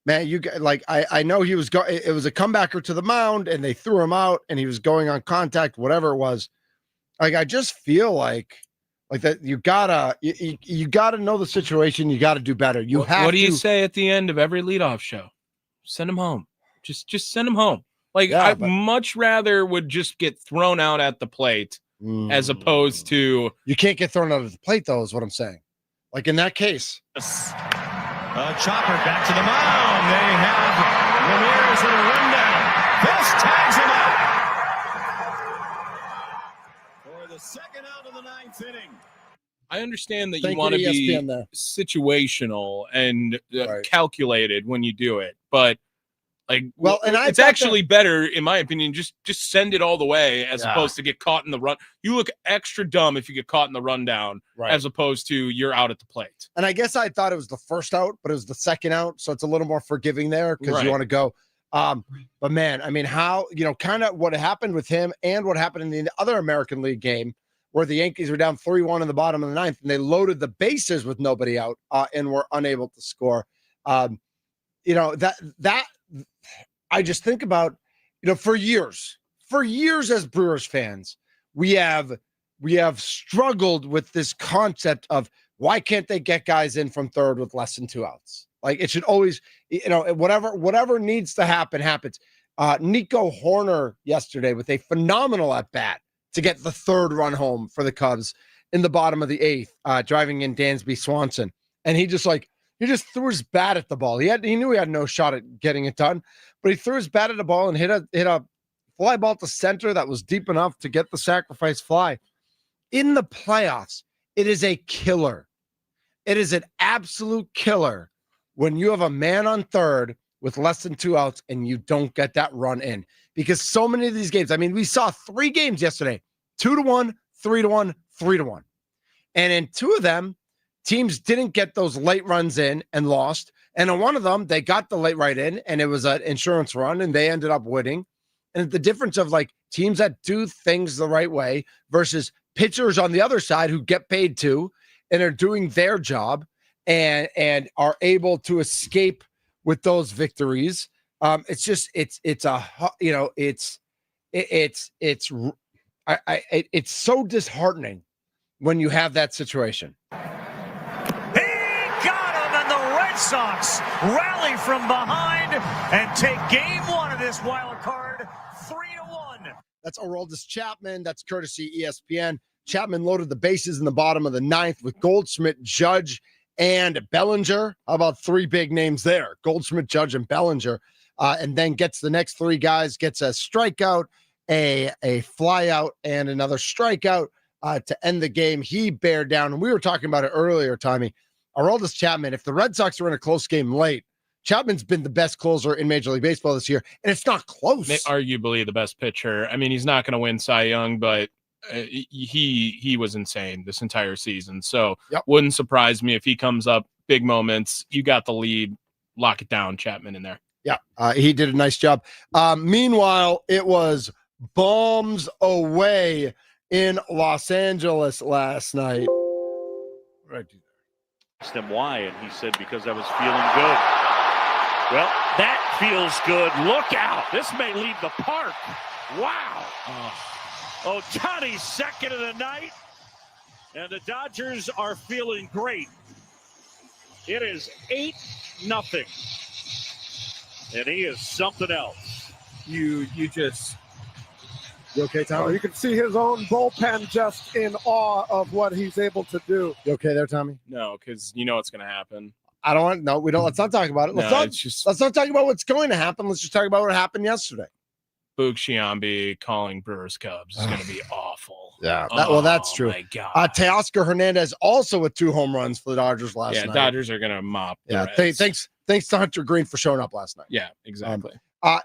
man, I know he was it was a comebacker to the mound, and they threw him out, and he was going on contact, whatever it was. Like, I just feel like that you gotta know the situation. You gotta do better. What do you say at the end of every leadoff show? Send him home. Just send him home. I much rather would just get thrown out at the plate as opposed to. You can't get thrown out at the plate, though, is what I'm saying. Like in that case. Chopper back to the mound. They have Ramirez with a rundown. This tags him out for the second out of the ninth inning. I understand that you want to be situational and calculated when you do it, but it's actually better, in my opinion, just send it all the way as opposed to get caught in the run. You look extra dumb if you get caught in the rundown, as opposed to you're out at the plate. And I guess I thought it was the first out, but it was the second out, so it's a little more forgiving there because you want to go. But man, I mean, how, kind of what happened with him and what happened in the other American League game where the Yankees were down 3-1 in the bottom of the ninth, and they loaded the bases with nobody out and were unable to score. That I just think about, for years as Brewers fans, we have struggled with this concept of why can't they get guys in from third with less than 2 outs? Like, it should always, whatever needs to happen happens. Nico Horner yesterday with a phenomenal at bat to get the third run home for the Cubs in the bottom of the eighth, driving in Dansby Swanson, and he just threw his bat at the ball. He knew he had no shot at getting it done, but he threw his bat at the ball and hit a fly ball to center that was deep enough to get the sacrifice fly. In the playoffs, it is a killer. It is an absolute killer when you have a man on third with less than 2 outs and you don't get that run in. Because so many of these games, I mean, we saw 3 games yesterday, 2-1, 3-1, 3-1. And in 2 of them, teams didn't get those late runs in and lost. And in one of them, they got the late right in, and it was an insurance run, and they ended up winning. And the difference of teams that do things the right way versus pitchers on the other side who get paid to and are doing their job and are able to escape with those victories. It's so disheartening when you have that situation. Sox rally from behind and take game 1 of this wild card 3-1. That's Aroldis Chapman. That's courtesy ESPN. Chapman loaded the bases in the bottom of the ninth with Goldschmidt, Judge, and Bellinger. How about 3 big names there? Goldschmidt, Judge, and Bellinger. And then gets the next 3 guys, gets a strikeout, a fly out, and another strikeout to end the game. He bared down. And we were talking about it earlier, Tommy. Aroldis Chapman, if the Red Sox were in a close game late, Chapman's been the best closer in Major League Baseball this year, and it's not close. Arguably the best pitcher. I mean, he's not going to win Cy Young, but he was insane this entire season. So wouldn't surprise me if he comes up big moments. You got the lead, lock it down, Chapman in there. Yeah, he did a nice job. Meanwhile, it was bombs away in Los Angeles last night. What did I do? Asked him why, and he said because I was feeling good. Well, that feels good. Look out. This may leave the park. Wow. Ohtani's second of the night. And the Dodgers are feeling great. It is 8-0. And he is something else. You okay, Tommy? You can see his own bullpen just in awe of what he's able to do. You okay there, Tommy? No, because you know what's going to happen. I don't want. No, we don't. Let's not talk about it. Let's not talk about what's going to happen. Let's just talk about what happened yesterday. Boog Sciambi calling Brewers Cubs is going to be awful. Yeah. That's true. My God. Teoscar Hernandez also with 2 home runs for the Dodgers last night. Yeah, Dodgers are going to mop. Yeah. Thanks to Hunter Green for showing up last night. Yeah, exactly.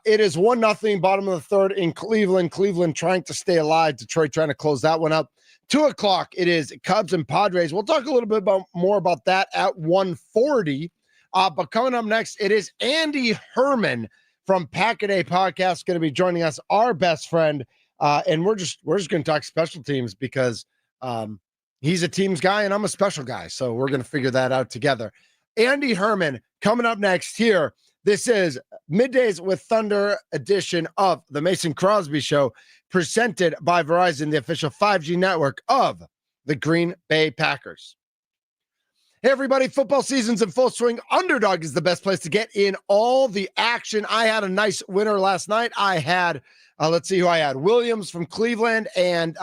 It is 1-0, bottom of the third in Cleveland. Cleveland trying to stay alive. Detroit trying to close that one up. 2:00. It is Cubs and Padres. We'll talk a little bit more about that at 1:40. But coming up next, it is Andy Herman from Packet A Podcast going to be joining us, our best friend. And we're just going to talk special teams because he's a teams guy and I'm a special guy. So we're going to figure that out together. Andy Herman coming up next here. This is Middays with Thunder edition of the Mason Crosby Show, presented by Verizon, the official 5G network of the Green Bay Packers. Hey, everybody, football season's in full swing. Underdog is the best place to get in all the action. I had a nice winner last night. I had, let's see who I had. Williams from Cleveland and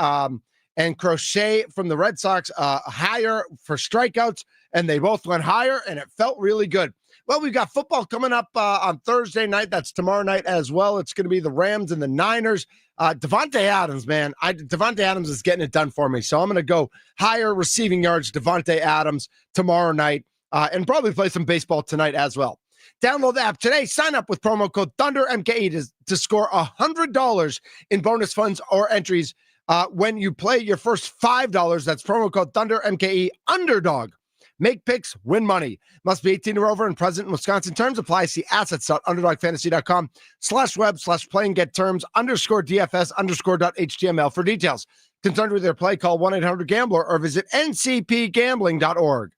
Crochet from the Red Sox, higher for strikeouts, and they both went higher, and it felt really good. Well, we've got football coming up on Thursday night. That's tomorrow night as well. It's going to be the Rams and the Niners. Devontae Adams, man. Devontae Adams is getting it done for me. So I'm going to go higher receiving yards, Devontae Adams, tomorrow night, and probably play some baseball tonight as well. Download the app today. Sign up with promo code ThunderMKE to score $100 in bonus funds or entries when you play your first $5. That's promo code ThunderMKE. Underdog. Make picks, win money. Must be 18 or over and present in Wisconsin. Terms apply. See assets.underdogfantasy.com/web/play get terms _DFS_.html for details. Concerned with your play, call 1-800-GAMBLER or visit ncpgambling.org.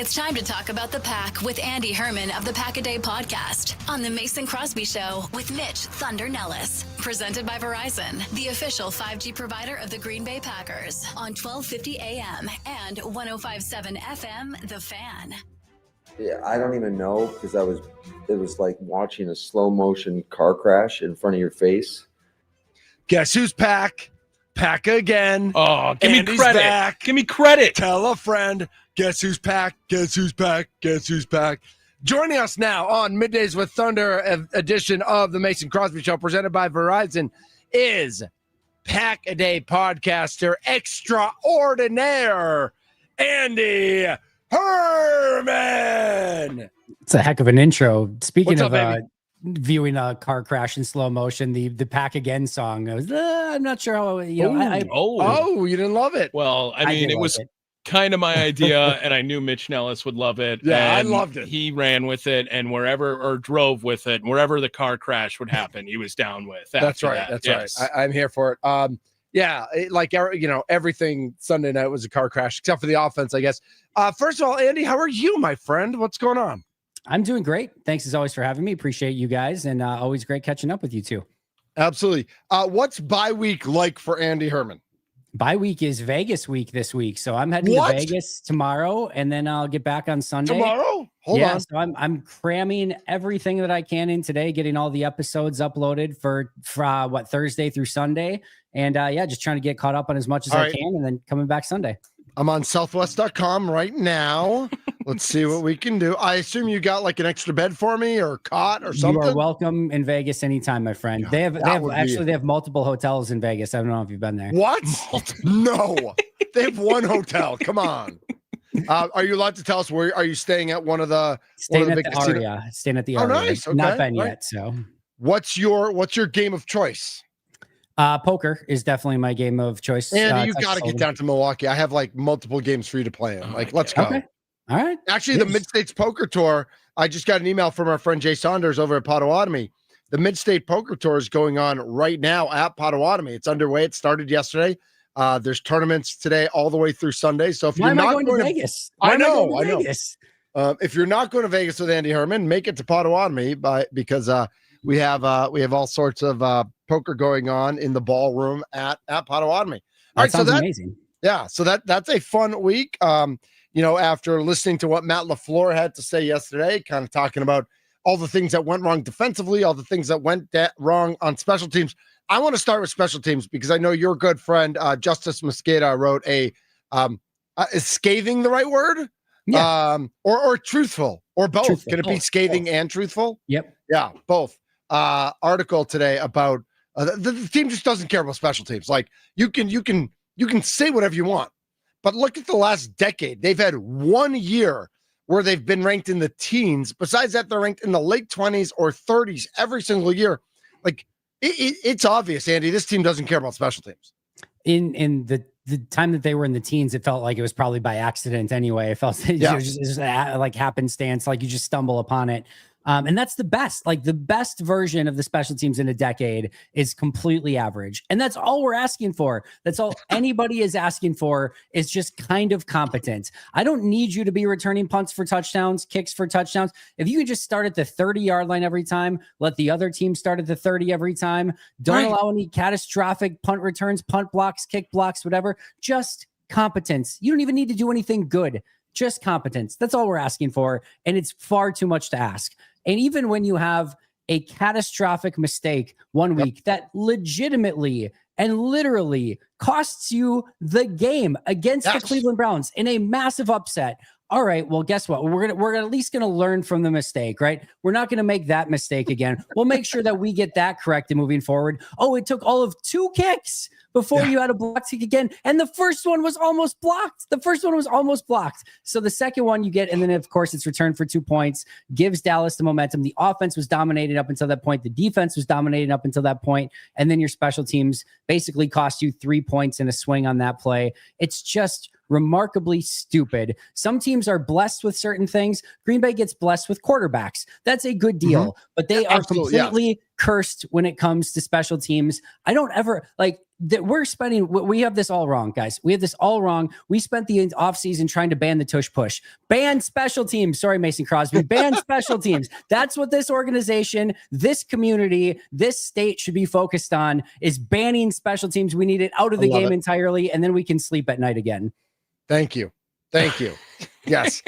It's time to talk about the Pack with Andy Herman of the Pack-A-Day podcast on the Mason Crosby Show with Mitch Thunder Nellis. Presented by Verizon, the official 5G provider of the Green Bay Packers on 1250 AM and 105.7 FM, The Fan. Yeah, I don't even know because it was like watching a slow motion car crash in front of your face. Guess who's Pack? Pack again. Oh, give Andy's me credit. Back. Give me credit. Tell a friend. Guess who's Pack? Guess who's Pack? Guess who's Pack? Joining us now on Middays with Thunder edition of the Mason Crosby Show presented by Verizon is Pack-A-Day podcaster extraordinaire, Andy Herman. It's a heck of an intro. Speaking What's of up, baby? viewing a car crash in slow motion, the Pack Again song. I was, I'm not sure how, you know. Oh, you didn't love it. Well, I mean, it was kind of my idea, and I knew Mitch Nellis would love it. Yeah, and I loved it. He ran with it, and drove with it, and wherever the car crash would happen, he was down with. That's right. That. That's Yes. right. I'm here for it. Everything Sunday night was a car crash, except for the offense, I guess. First of all, Andy, how are you, my friend? What's going on? I'm doing great. Thanks as always for having me. Appreciate you guys, and always great catching up with you too. Absolutely. What's bye week like for Andy Herman? Bye week is Vegas week this week, so I'm heading to Vegas tomorrow, and then I'll get back on Sunday. Tomorrow? Hold on. So I'm cramming everything that I can in today, getting all the episodes uploaded for Thursday through Sunday, and just trying to get caught up on as much as I can, and then coming back Sunday. I'm on southwest.com right now. Let's see what we can do. I assume you got like an extra bed for me or cot or something. You are welcome in Vegas anytime, my friend. They have multiple hotels in Vegas. I don't know if you've been there. What? No, they have one hotel. Come on. Are you allowed to tell us where are you staying at? One of the big Aria. Staying at the Aria. Nice. Okay. Not been yet. So, what's your game of choice? Poker is definitely my game of choice. Andy, you got to get down to Milwaukee. I have like multiple games for you to play in. Let's go. Okay. All right. Actually, the Mid-States Poker Tour, I just got an email from our friend Jay Saunders over at Potawatomi. The Mid-State Poker Tour is going on right now at Potawatomi. It's underway. It started yesterday. There's tournaments today all the way through Sunday. So if you're not going to Vegas, I know. If you're not going to Vegas with Andy Herman, make it to Potawatomi because we have all sorts of poker going on in the ballroom at Potawatomi. All right, so that's amazing. Yeah, so that's a fun week. After listening to what Matt LaFleur had to say yesterday, kind of talking about all the things that went wrong defensively, all the things that went wrong on special teams. I want to start with special teams because I know your good friend Justice Mosqueda wrote is scathing the right word? Yeah. Or truthful or both. Truthful. Can it be scathing and truthful? Yep. Yeah, both. Article today about the team just doesn't care about special teams. Like you can say whatever you want, but look at the last decade. They've had 1 year where they've been ranked in the teens. Besides that, they're ranked in the late 20s or 30s every single year. Like it's obvious, Andy, this team doesn't care about special teams. In the time that they were in the teens, it felt like it was probably by accident anyway. It felt just like happenstance, like you just stumble upon it. And that's the best. Like the best version of the special teams in a decade is completely average. And that's all we're asking for. That's all anybody is asking for is just kind of competent. I don't need you to be returning punts for touchdowns, kicks for touchdowns. If you can just start at the 30-yard line every time, let the other team start at the 30 every time. Don't allow any catastrophic punt returns, punt blocks, kick blocks, whatever. Just competence. You don't even need to do anything good. Just competence. That's all we're asking for. And it's far too much to ask. And even when you have a catastrophic mistake 1 week that legitimately and literally costs you the game against the Cleveland Browns in a massive upset. All right, well, guess what? We're at least going to learn from the mistake, right? We're not going to make that mistake again. We'll make sure that we get that corrected moving forward. Oh, it took all of 2 kicks before you had a block kick again. And the first one was almost blocked. So the second one you get, and then of course it's returned for 2 points, gives Dallas the momentum. The offense was dominated up until that point. The defense was dominated up until that point. And then your special teams basically cost you 3 points in a swing on that play. It's just remarkably stupid. Some teams are blessed with certain things. Green Bay gets blessed with quarterbacks. That's a good deal, but they are completely cursed when it comes to special teams. I don't ever that we're spending, we have this all wrong, guys. We have this all wrong. We spent the offseason trying to ban the tush push, ban special teams. Sorry, Mason Crosby, ban special teams. That's what this organization, this community, this state should be focused on, is banning special teams. We need it out of the game entirely, and then we can sleep at night again. Thank you. Yes.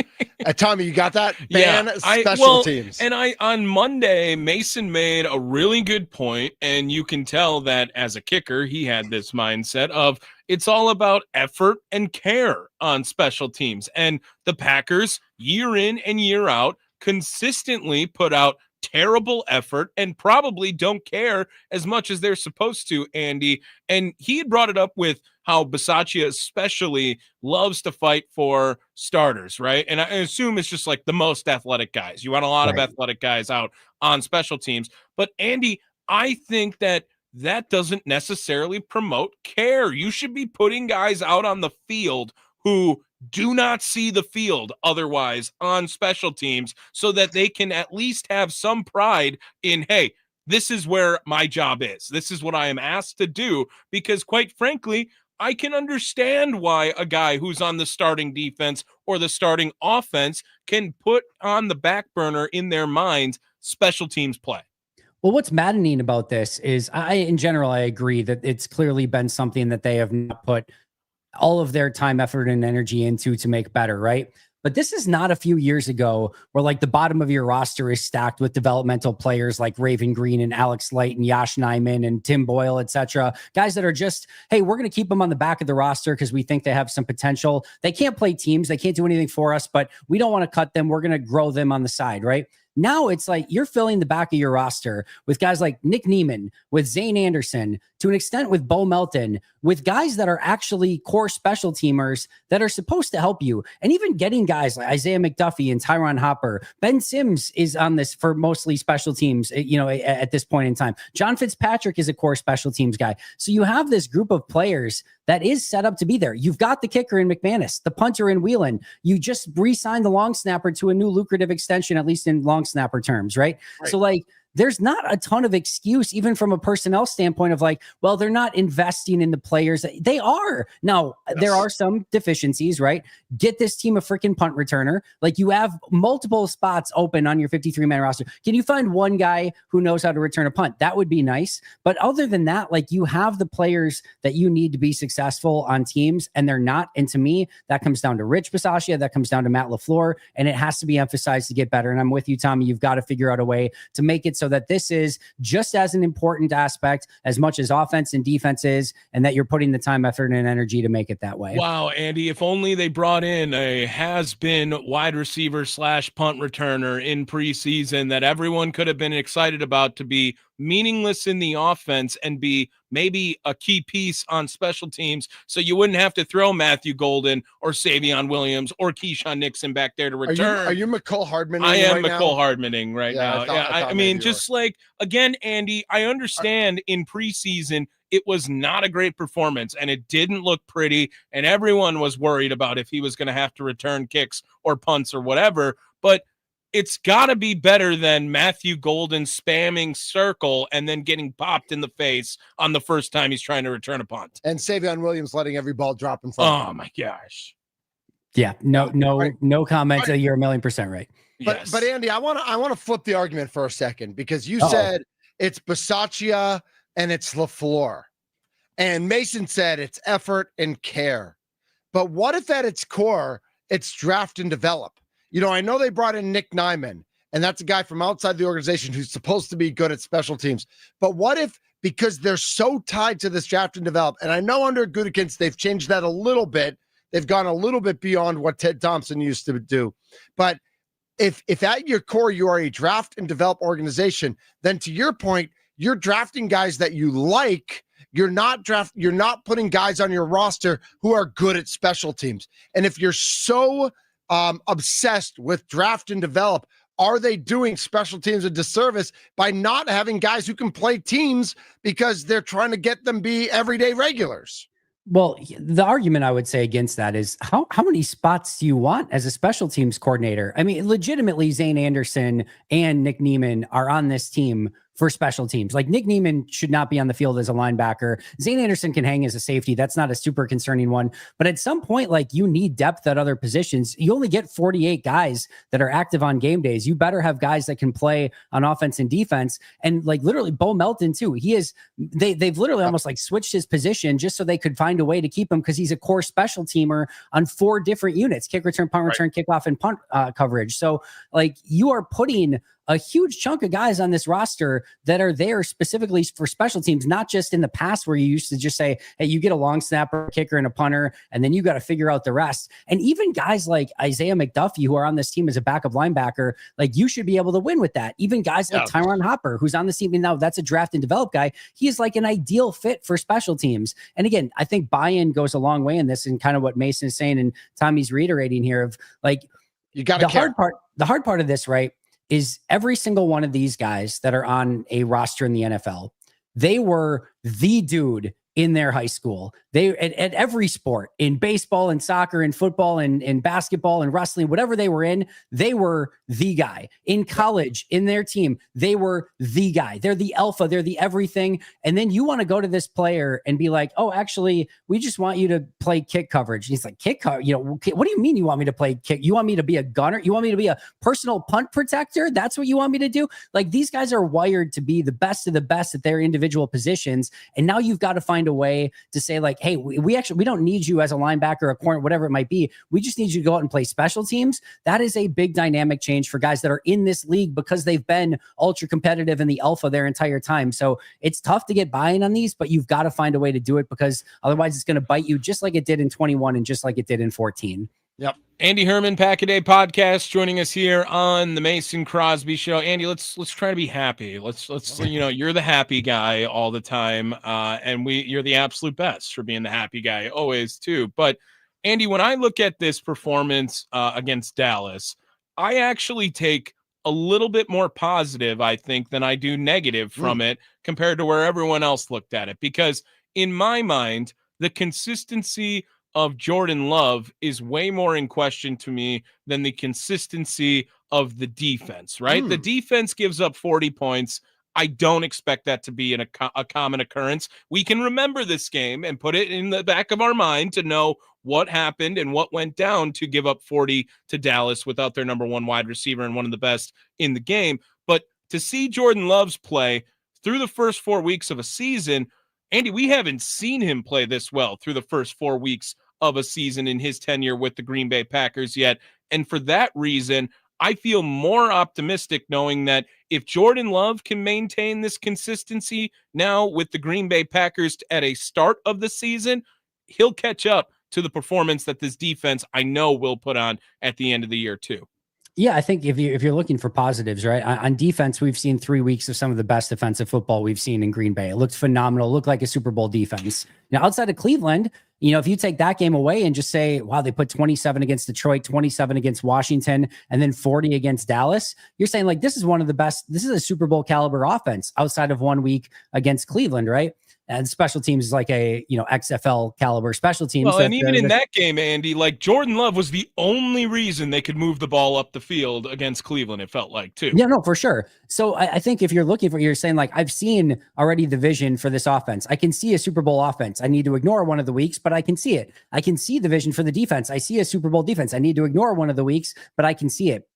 Tommy, you got that? Ban special teams. And on Monday, Mason made a really good point, and you can tell that as a kicker, he had this mindset of it's all about effort and care on special teams. And the Packers, year in and year out, consistently put out terrible effort and probably don't care as much as they're supposed to, Andy. And he had brought it up with how Bisaccia especially loves to fight for starters, right? And I assume it's just like the most athletic guys. You want a lot of athletic guys out on special teams. But Andy, I think that doesn't necessarily promote care. You should be putting guys out on the field who do not see the field otherwise on special teams, so that they can at least have some pride in, hey, this is where my job is. This is what I am asked to do. Because quite frankly, I can understand why a guy who's on the starting defense or the starting offense can put on the back burner in their minds special teams play. Well, what's maddening about this is in general, I agree that it's clearly been something that they have not put all of their time, effort, and energy into to make better, right? But this is not a few years ago where like the bottom of your roster is stacked with developmental players like Raven Green and Alex Light and Yash Nyman and Tim Boyle, etc. Guys that are just, hey, we're going to keep them on the back of the roster because we think they have some potential. They can't play teams. They can't do anything for us, but we don't want to cut them. We're going to grow them on the side, right? Now it's like you're filling the back of your roster with guys like Nick Neiman, with Zane Anderson, to an extent with Bo Melton, with guys that are actually core special teamers that are supposed to help you. And even getting guys like Isaiah McDuffie and Tyron Hopper. Ben Sims is on this for mostly special teams, at this point in time. John Fitzpatrick is a core special teams guy. So you have this group of players that is set up to be there. You've got the kicker in McManus, the punter in Whelan. You just re-signed the long snapper to a new lucrative extension, at least in long snapper terms, right? So like, there's not a ton of excuse, even from a personnel standpoint, of like, well, they're not investing in the players. They are. Now, there are some deficiencies, right? Get this team a freaking punt returner. Like, you have multiple spots open on your 53-man roster. Can you find one guy who knows how to return a punt? That would be nice. But other than that, like, you have the players that you need to be successful on teams, and they're not. And to me, that comes down to Rich Bisaccia. That comes down to Matt LaFleur, and it has to be emphasized to get better. And I'm with you, Tommy. You've got to figure out a way to make it so that this is just as an important aspect as much as offense and defense is, and that you're putting the time, effort, and energy to make it that way. Wow, Andy, if only they brought in a has-been wide receiver / punt returner in preseason that everyone could have been excited about to be meaningless in the offense and be maybe a key piece on special teams, so you wouldn't have to throw Matthew Golden or Savion Williams or Keyshawn Nixon back there to return. Are you McCall Hardmaning? I am right McCall Hardmaning right now. I mean, just like, again, Andy, I understand in preseason it was not a great performance and it didn't look pretty, and everyone was worried about if he was going to have to return kicks or punts or whatever, but it's got to be better than Matthew Golden spamming circle and then getting popped in the face on the first time he's trying to return a punt. And Savion Williams letting every ball drop in front of him. Oh, my gosh. Yeah, no comment. You're 1,000,000% right. But Andy, I want to flip the argument for a second, because you said it's Bisaccia and it's LaFleur. And Mason said it's effort and care. But what if at its core, it's draft and develop? You know, I know they brought in Nick Neiman, and that's a guy from outside the organization who's supposed to be good at special teams. But what if, because they're so tied to this draft and develop, and I know under Gutekunst they've changed that a little bit. They've gone a little bit beyond what Ted Thompson used to do. But if at your core you are a draft and develop organization, then to your point, you're drafting guys that you like. You're not putting guys on your roster who are good at special teams. And if you're so obsessed with draft and develop, are they doing special teams a disservice by not having guys who can play teams because they're trying to get them be everyday regulars? Well, the argument I would say against that is how many spots do you want as a special teams coordinator? I mean, legitimately, Zane Anderson and Nick Neiman are on this team for special teams. Like Nick Neiman should not be on the field as a linebacker. Zane Anderson can hang as a safety. That's not a super concerning one. But at some point, like, you need depth at other positions. You only get 48 guys that are active on game days. You better have guys that can play on offense and defense. And like literally Bo Melton too. They've literally almost like switched his position just so they could find a way to keep him, because he's a core special teamer on 4 different units: kick return, punt return, kickoff, and punt coverage. So like, you are putting a huge chunk of guys on this roster that are there specifically for special teams, not just in the past where you used to just say, hey, you get a long snapper, kicker, and a punter, and then you got to figure out the rest. And even guys like Isaiah McDuffie, who are on this team as a backup linebacker, like, you should be able to win with that. Even guys like Tyron Hopper, who's on the team now, that's a draft and develop guy. He is like an ideal fit for special teams. And again, I think buy-in goes a long way in this, and kind of what Mason is saying and Tommy's reiterating here of like, you got the hard part of this, right, is every single one of these guys that are on a roster in the NFL, they were the dude in their high school. They at every sport, in baseball and soccer and football and basketball and wrestling, whatever they were in, they were the guy. In college, in their team, they were the guy. They're the alpha, they're the everything. And then you want to go to this player and be like, oh, actually, we just want you to play kick coverage. And he's like, kick coverage? You know, what do you mean you want me to play kick? You want me to be a gunner? You want me to be a personal punt protector? That's what you want me to do? Like, these guys are wired to be the best of the best at their individual positions. And now you've got to find a way to say, like, hey, we don't need you as a linebacker, a corner, whatever it might be. We just need you to go out and play special teams. That is a big dynamic change for guys that are in this league, because they've been ultra competitive in the alpha their entire time. So it's tough to get buy-in on these, but you've got to find a way to do it, because otherwise it's going to bite you, just like it did in 21 and just like it did in 14. Yep. Andy Herman, Pack a Day Podcast, joining us here on the Mason Crosby Show. Andy, let's try to be happy. Let's you know, you're the happy guy all the time, and you're the absolute best for being the happy guy always too. But Andy, when I look at this performance against Dallas, I actually take a little bit more positive, I think, than I do negative from it compared to where everyone else looked at it, because in my mind, the consistency of Jordan Love is way more in question to me than the consistency of the defense, right? The defense gives up 40 points. I don't expect that to be a common occurrence. We can remember this game and put it in the back of our mind to know what happened and what went down to give up 40 to Dallas without their number one wide receiver and one of the best in the game. But to see Jordan Love's play through the first 4 weeks of a season, Andy, we haven't seen him play this well through the first 4 weeks of a season in his tenure with the Green Bay Packers yet. And for that reason, I feel more optimistic knowing that if Jordan Love can maintain this consistency now with the Green Bay Packers at a start of the season, he'll catch up to the performance that this defense I know will put on at the end of the year too. Yeah, I think if you're looking for positives, right, on defense, we've seen 3 weeks of some of the best defensive football we've seen in Green Bay. It looked phenomenal. It looked like a Super Bowl defense. Now, outside of Cleveland, you know, if you take that game away and just say, wow, they put 27 against Detroit, 27 against Washington, and then 40 against Dallas, you're saying, like, this is one of the best. This is a Super Bowl caliber offense outside of 1 week against Cleveland, right? And special teams is like a, you know, XFL caliber special teams. Well, and even in that game, Andy, like, Jordan Love was the only reason they could move the ball up the field against Cleveland, it felt like, too. Yeah, no, for sure. So I think if you're looking for, you're saying, like, I've seen already the vision for this offense. I can see a Super Bowl offense. I need to ignore one of the weeks, but I can see it. I can see the vision for the defense. I see a Super Bowl defense. I need to ignore one of the weeks, but I can see it.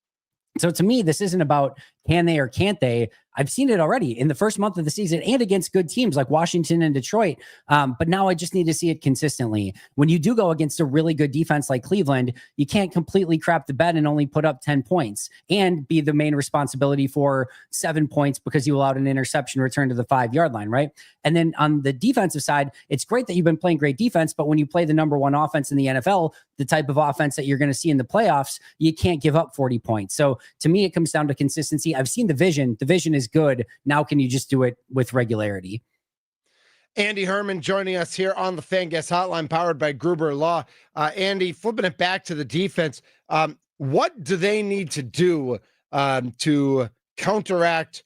So to me, this isn't about can they or can't they. I've seen it already in the first month of the season and against good teams like Washington and Detroit. But now I just need to see it consistently. When you do go against a really good defense like Cleveland, you can't completely crap the bed and only put up 10 points and be the main responsibility for 7 points because you allowed an interception return to the 5-yard line, right? And then on the defensive side, it's great that you've been playing great defense, but when you play the number one offense in the NFL, the type of offense that you're going to see in the playoffs, you can't give up 40 points. So to me, it comes down to consistency. I've seen the vision. The vision is good. Now, can you just do it with regularity? Andy Herman joining us here on the Fan Guest Hotline, powered by Gruber Law. Andy, flipping it back to the defense, what do they need to do to counteract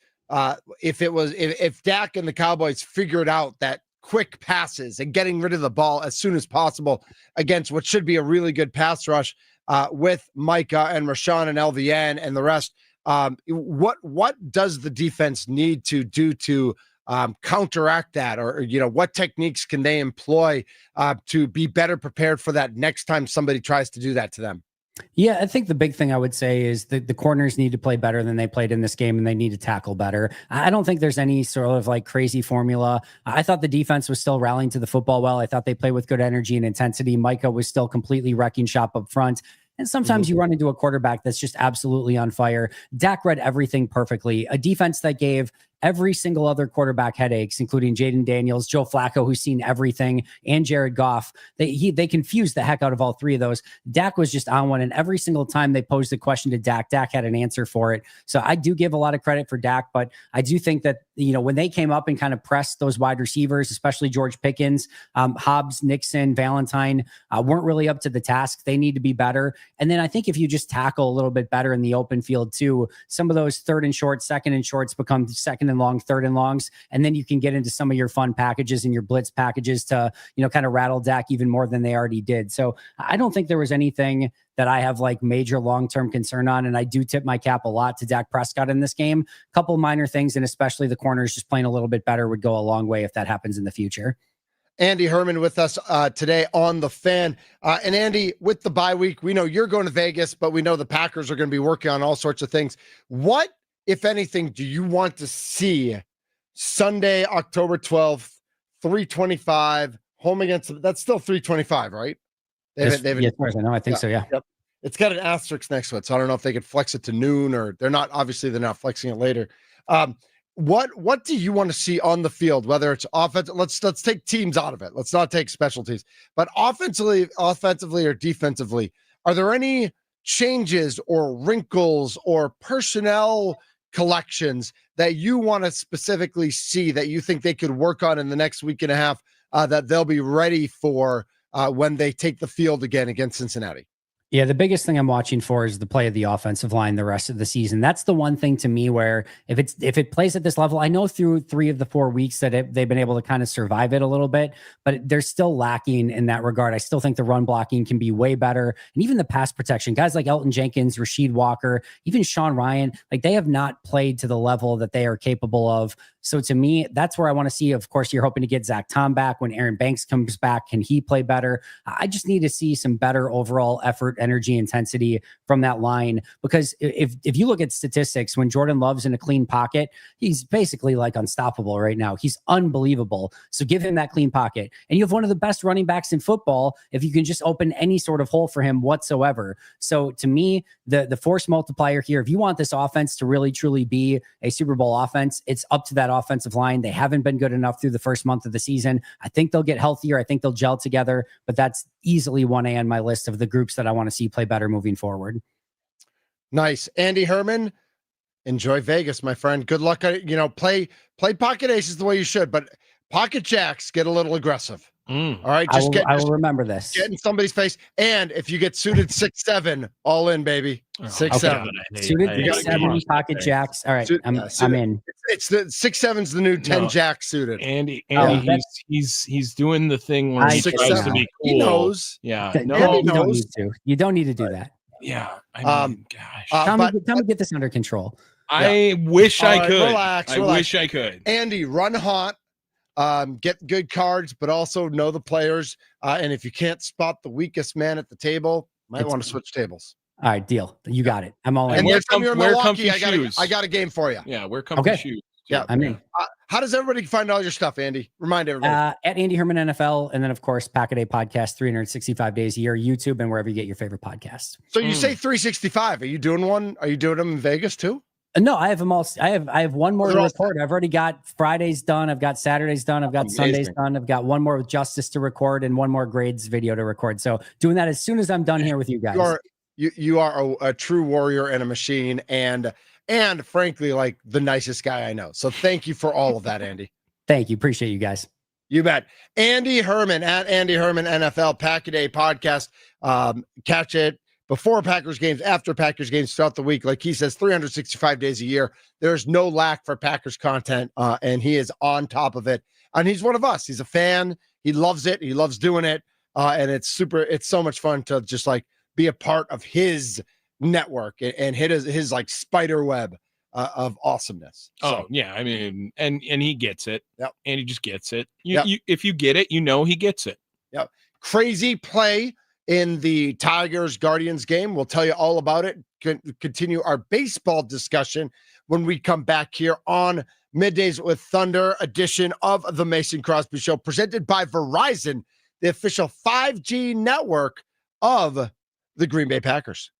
if Dak and the Cowboys figured out that quick passes and getting rid of the ball as soon as possible against what should be a really good pass rush with Micah and Rashawn and LVN and the rest? What does the defense need to do to counteract that, or what techniques can they employ to be better prepared for that next time somebody tries to do that to them? Yeah, I think the big thing I would say is that the corners need to play better than they played in this game, and they need to tackle better. I don't think there's any sort of like crazy formula. I thought the defense was still rallying to the football well. I thought they played with good energy and intensity. Micah was still completely wrecking shop up front. And sometimes you run into a quarterback that's just absolutely on fire. Dak read everything perfectly. A defense that gave every single other quarterback headaches, including Jaden Daniels, Joe Flacco, who's seen everything, and Jared Goff. They confused the heck out of all three of those. Dak was just on one, and every single time they posed a question to Dak, Dak had an answer for it. So I do give a lot of credit for Dak, but I do think that, when they came up and kind of pressed those wide receivers, especially George Pickens, Hobbs, Nixon, Valentine, weren't really up to the task. They need to be better. And then I think if you just tackle a little bit better in the open field too, some of those third and short, second and shorts become second and long, third and longs. And then you can get into some of your fun packages and your blitz packages to, kind of rattle Dak even more than they already did. So I don't think there was anything that I have like major long-term concern on. And I do tip my cap a lot to Dak Prescott in this game. A couple minor things, and especially the corners just playing a little bit better would go a long way if that happens in the future. Andy Herman with us today on The Fan. And Andy, with the bye week, we know you're going to Vegas, but we know the Packers are going to be working on all sorts of things. What, if anything, do you want to see Sunday, October 12th, 3:25, home against, that's still 3:25, right? As far as I know, I think so, yeah. Yep. It's got an asterisk next to it, so I don't know if they could flex it to noon, or they're not flexing it later. What do you want to see on the field, whether it's offense? Let's take teams out of it. Let's not take special teams, but offensively or defensively, are there any changes or wrinkles or personnel collections that you want to specifically see that you think they could work on in the next week and a half that they'll be ready for when they take the field again against Cincinnati? Yeah, the biggest thing I'm watching for is the play of the offensive line the rest of the season. That's the one thing to me where if it plays at this level, I know through 3 of the 4 weeks that they've been able to kind of survive it a little bit, but they're still lacking in that regard. I still think the run blocking can be way better. And even the pass protection, guys like Elton Jenkins, Rasheed Walker, even Sean Ryan, like they have not played to the level that they are capable of. So to me, that's where I want to see. Of course, you're hoping to get Zach Tom back when Aaron Banks comes back. Can he play better? I just need to see some better overall effort, energy, intensity from that line. Because if you look at statistics, when Jordan Love's in a clean pocket, he's basically like unstoppable right now. He's unbelievable. So give him that clean pocket. And you have one of the best running backs in football if you can just open any sort of hole for him whatsoever. So to me, the force multiplier here, if you want this offense to really, truly be a Super Bowl offense, it's up to that offensive line. They haven't been good enough through the first month of the season. I think they'll get healthier. I think they'll gel together, but that's easily 1A on my list of the groups that I want to see play better moving forward. Nice. Andy Herman, enjoy Vegas, my friend. Good luck. Play pocket aces the way you should, but pocket jacks get a little aggressive. All right. I will remember this. Get in somebody's face. And if you get suited 6-7, all in, baby. 6-7. Suited 6-7 pocket jacks. All right. I'm in. It's the 6-7's the new 10 jack suited. Andy, he's doing the thing where he tries to be cool. He knows. Yeah. No, you don't need to. You don't need to do that. Yeah. I mean, gosh. Tell me get this under control. I wish I could. Relax. I wish I could. Andy, run hot. Get good cards, but also know the players. And if you can't spot the weakest man at the table, might want to switch tables. All right, deal. You got it. I'm all in. And next time you're in Milwaukee, shoes. I got a game for you. Yeah, wear comfy shoes. Yeah, I'm in. How does everybody find all your stuff, Andy? Remind everybody. At Andy Herman NFL, and then of course Pack a Day Podcast, 365 days a year, YouTube, and wherever you get your favorite podcasts. So you say 365? Are you doing one? Are you doing them in Vegas too? No, I have them all. I have one more to record. I've already got Fridays done. I've got Saturdays done. I've got Sundays done. I've got one more with Justice to record and one more grades video to record. So doing that as soon as I'm done here with you guys. You are a true warrior and a machine, and frankly, like the nicest guy I know. So thank you for all of that, Andy. Thank you. Appreciate you guys. You bet. Andy Herman at Andy Herman NFL Pack a Day Podcast. Catch it before Packers games, after Packers games, throughout the week. Like he says, 365 days a year. There's no lack for Packers content, and he is on top of it. And he's one of us. He's a fan. He loves it. He loves doing it. And it's so much fun to just like be a part of his network and hit his like spider web of awesomeness. Oh yeah, I mean, and he gets it. Yep. And he just gets it. Yep. If you get it, he gets it. Yep. Crazy play in the Tigers Guardians game. We'll tell you all about it. Continue our baseball discussion when we come back here on Middays with Thunder edition of the Mason Crosby Show, presented by Verizon, the official 5G network of the Green Bay Packers.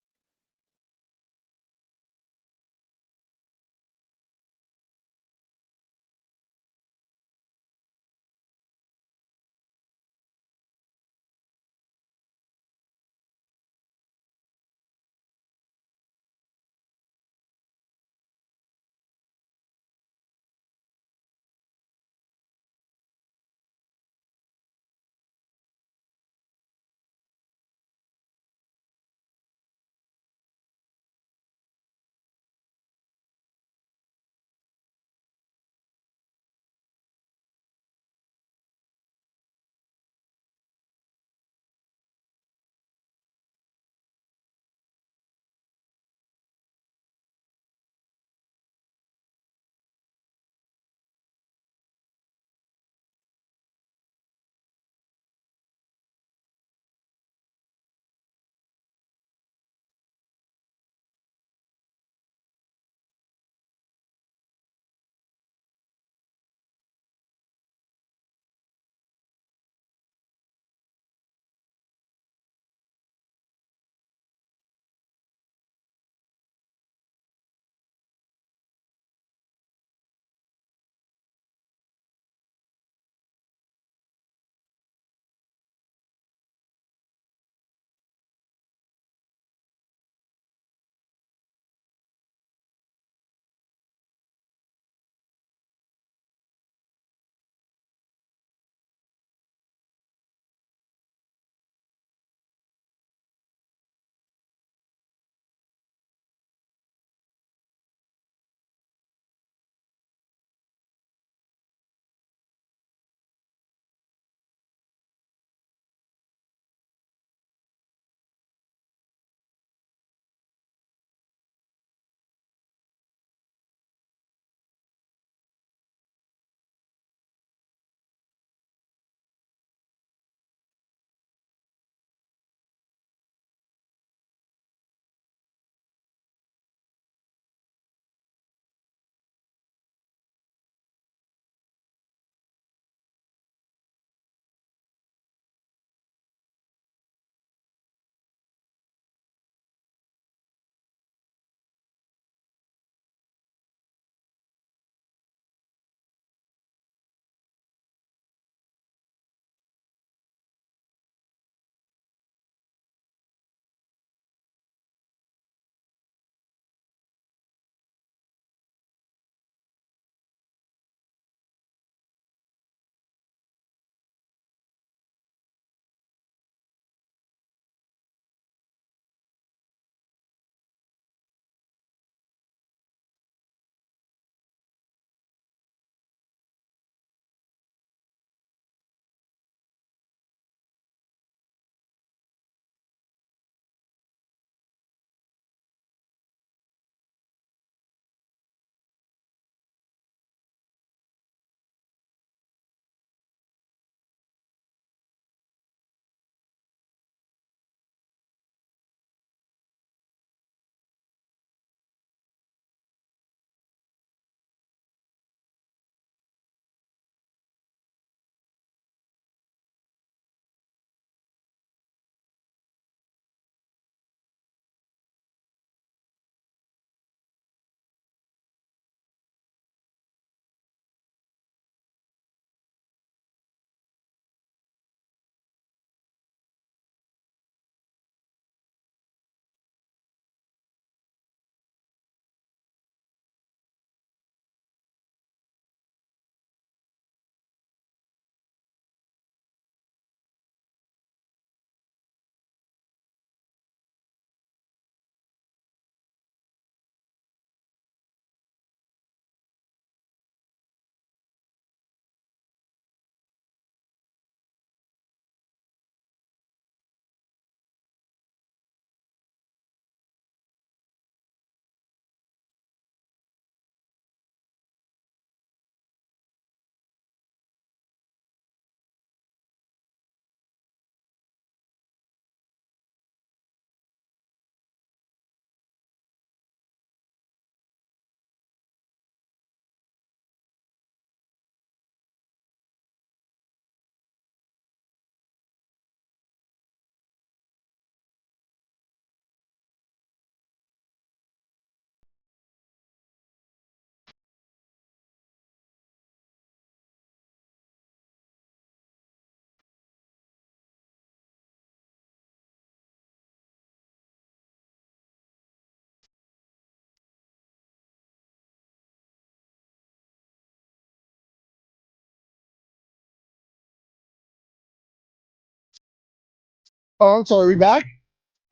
Oh, I'm sorry. We back?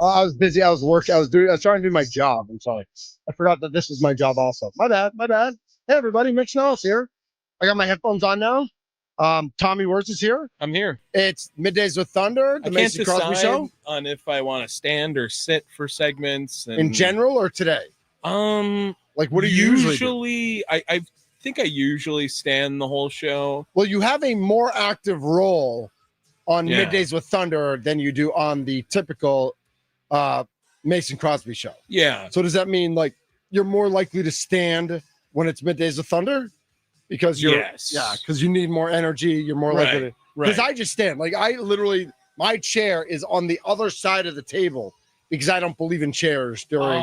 I was busy. I was working. I was trying to do my job. I'm sorry. I forgot that this is my job also. My bad. My bad. Hey, everybody. Mitch Nellis here. I got my headphones on now. Tommy Wirtz is here. I'm here. It's Middays with Thunder, the I can't Mason Crosby decide Show. on if I want to stand or sit for segments. In general or today? Like, what do you usually do? I think I usually stand the whole show. Well, you have a more active role on Middays with Thunder than you do on the typical Mason Crosby Show. Yeah. So does that mean like you're more likely to stand when it's Middays with Thunder? Because because you need more energy. You're more likely to. Because I just stand. Like I literally, my chair is on the other side of the table because I don't believe in chairs during.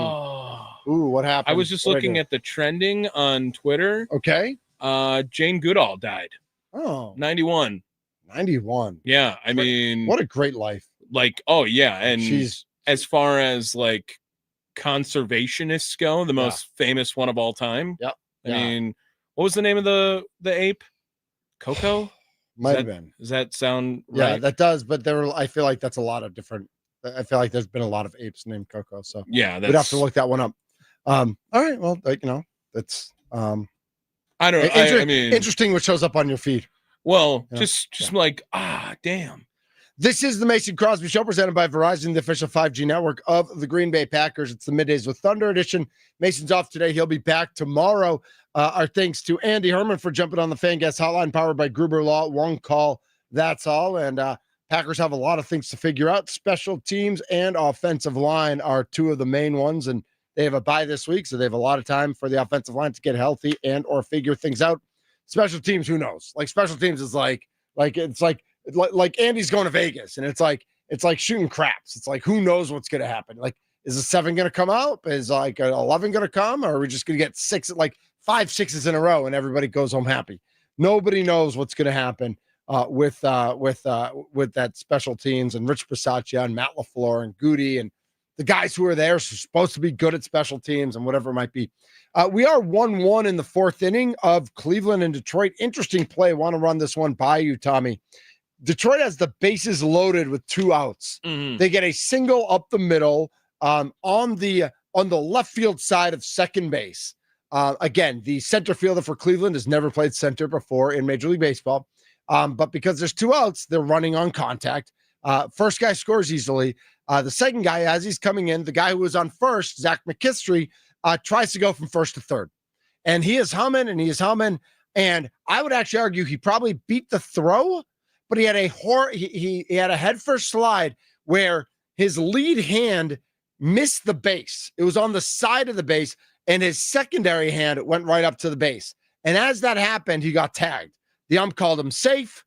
Ooh, what happened? I was just looking at the trending on Twitter. Okay. Jane Goodall died. Oh. 91. 91. Yeah. I mean, what a great life. Like, oh yeah. And she's, as far as like conservationists go, the most famous one of all time. Yep. I mean, what was the name of the ape? Coco? Might have been. Does that sound right? Yeah, that does. But I feel like that's a lot of different. I feel like there's been a lot of apes named Coco. So yeah, we'd have to look that one up. All right. Well, like, that's I don't know. I mean, interesting what shows up on your feed. Well, just like, damn. This is the Mason Crosby Show presented by Verizon, the official 5G network of the Green Bay Packers. It's the Middays with Thunder edition. Mason's off today. He'll be back tomorrow. Our thanks to Andy Herman for jumping on the Fan Gas Hotline powered by Gruber Law. One call, that's all. And Packers have a lot of things to figure out. Special teams and offensive line are two of the main ones, and they have a bye this week, so they have a lot of time for the offensive line to get healthy and or figure things out. Special teams, who knows? Like special teams is like Andy's going to Vegas, and it's like shooting craps. It's like, who knows what's going to happen? Like, is a 7 going to come out? Is like an 11 going to come? Or are we just going to get 5 6s in a row and everybody goes home happy? Nobody knows what's going to happen with that special teams and Rich Bisaccia and Matt LaFleur and Goody and the guys who are there are supposed to be good at special teams and whatever it might be. We are 1-1 in the 4th inning of Cleveland and Detroit. Interesting play. Want to run this one by you, Tommy. Detroit has the bases loaded with 2 outs. Mm-hmm. They get a single up the middle on the left field side of second base. Again, the center fielder for Cleveland has never played center before in Major League Baseball. But because there's 2 outs, they're running on contact. First guy scores easily. The second guy, as he's coming in, the guy who was on first, Zach McKinstry, tries to go from first to third. And he is humming. And I would actually argue he probably beat the throw, but he had he had a head first slide where his lead hand missed the base. It was on the side of the base, and his secondary hand went right up to the base. And as that happened, he got tagged. The ump called him safe.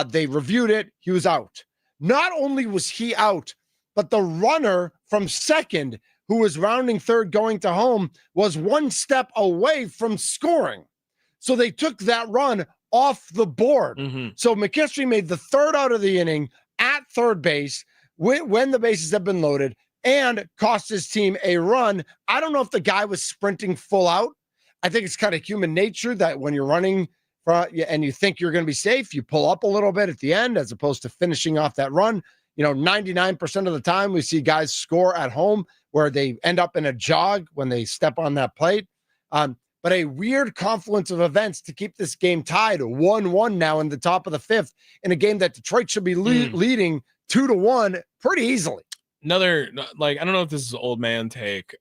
They reviewed it. He was out. Not only was he out, but the runner from second, who was rounding third going to home, was 1 step away from scoring. So they took that run off the board. Mm-hmm. So McKinstry made the 3rd out of the inning at third base when the bases have been loaded and cost his team a run. I don't know if the guy was sprinting full out. I think it's kind of human nature that when you're running and you think you're going to be safe, you pull up a little bit at the end as opposed to finishing off that run. 99% of the time we see guys score at home where they end up in a jog when they step on that plate. But a weird confluence of events to keep this game tied 1-1 now in the top of the 5th in a game that Detroit should be leading 2-1 pretty easily. Another, I don't know if this is old man take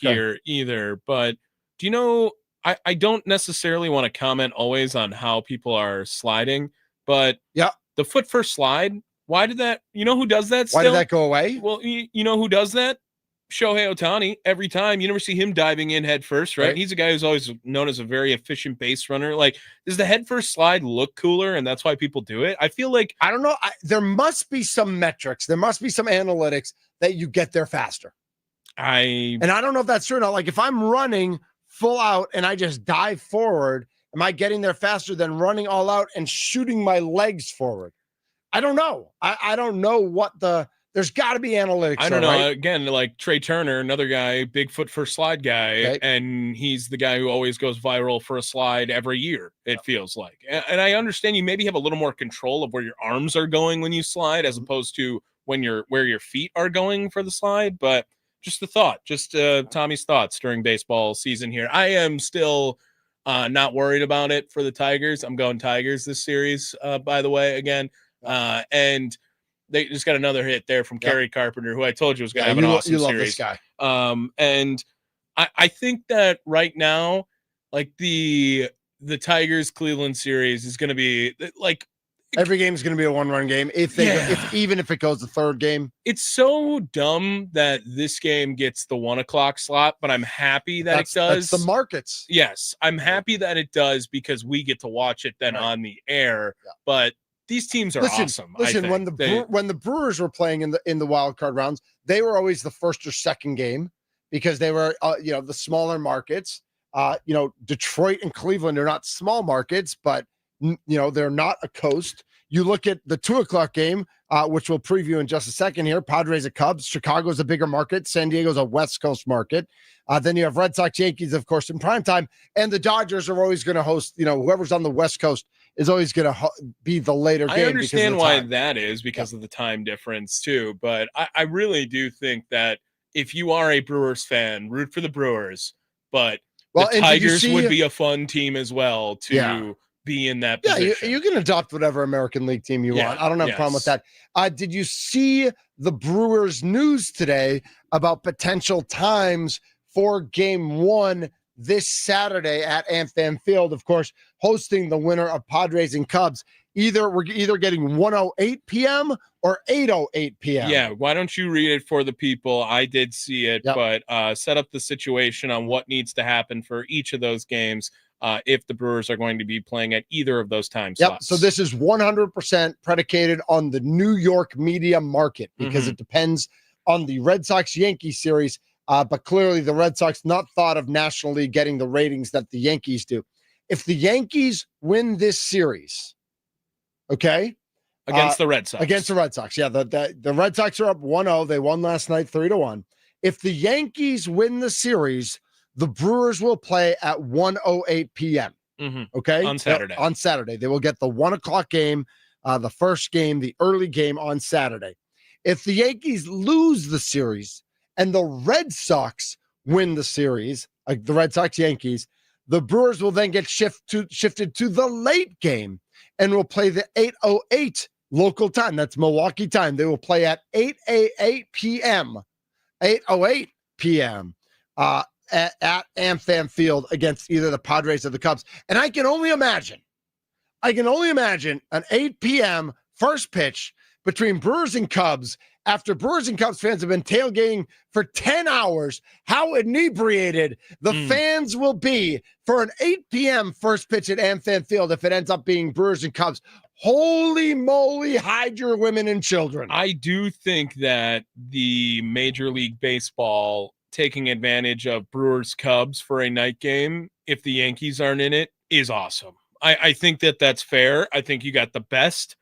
here either, but do you know, I don't necessarily want to comment always on how people are sliding, but the foot first slide, why did that, who does that still? Why did that go away? Well, you know who does that? Shohei Ohtani. Every time you never see him diving in head first, right? He's a guy who's always known as a very efficient base runner. Like, does the head first slide look cooler and that's why people do it? I feel like, I don't know. There must be some metrics. There must be some analytics that you get there faster. And I don't know if that's true or not. Like if I'm running full out and I just dive forward, am I getting there faster than running all out and shooting my legs forward? I don't know. I don't know what there's got to be analytics. I don't know. Right? Again, like Trey Turner, another guy, Bigfoot first slide guy, and he's the guy who always goes viral for a slide every year, it feels like. And I understand you maybe have a little more control of where your arms are going when you slide as opposed to where your feet are going for the slide, but just the thought, Tommy's thoughts during baseball season here. I am still not worried about it for the Tigers. I'm going Tigers this series, by the way, again. And they just got another hit there from Kerry Carpenter, who I told you was going to have an awesome series. This guy. And I think that right now, like the Tigers Cleveland series is going to be like, every game is going to be a 1-run game. Even if it goes the third game, it's so dumb that this game gets the 1 o'clock slot, but I'm happy that it does. That's the markets. Yes, I'm happy that it does because we get to watch it then on the air. Yeah. But these teams are awesome. Listen, when the Brewers were playing in the wild card rounds, they were always the first or second game because they were the smaller markets. Detroit and Cleveland are not small markets, but they're not a coast. You look at the 2 o'clock game, which we'll preview in just a second here. Padres at Cubs. Chicago's a bigger market. San Diego's a West Coast market. Then you have Red Sox, Yankees, of course, in primetime. And the Dodgers are always going to host, whoever's on the West Coast is always going to be the later game. I understand why that is because of the time difference too. But I really do think that if you are a Brewers fan, root for the Brewers. But the Tigers would be a fun team as well to be in that position. Yeah, you can adopt whatever American League team you want. I don't have a problem with that. Did you see the Brewers news today about potential times for Game 1 this Saturday at AmFam Field? Of course, hosting the winner of Padres and Cubs. We're either getting 1:08 p.m. or 8:08 p.m. Yeah, why don't you read it for the people? I did see it, but set up the situation on what needs to happen for each of those games if the Brewers are going to be playing at either of those time slots. So this is 100% predicated on the New York media market because it depends on the Red Sox-Yankees series, but clearly the Red Sox not thought of National League getting the ratings that the Yankees do. If the Yankees win this series, against the Red Sox. Against the Red Sox. Yeah, the Red Sox are up 1-0. They won last night 3-1. If the Yankees win the series, the Brewers will play at 1:08 p.m. On Saturday. On Saturday. They will get the 1 o'clock game, the first game, the early game on Saturday. If the Yankees lose the series and the Red Sox win the series, like the Red Sox-Yankees, the Brewers will then get shifted to the late game and will play the 8:08 local time. That's Milwaukee time. They will play at 8:08 p.m. 8:08 p.m. At AmFam Field against either the Padres or the Cubs. And I can only imagine an 8 p.m. first pitch between Brewers and Cubs after Brewers and Cubs fans have been tailgating for 10 hours, how inebriated the fans will be for an 8 p.m. first pitch at AmFam Field if it ends up being Brewers and Cubs. Holy moly, hide your women and children. I do think that the Major League Baseball taking advantage of Brewers Cubs for a night game, if the Yankees aren't in it, is awesome. I think that that's fair. I think you got the best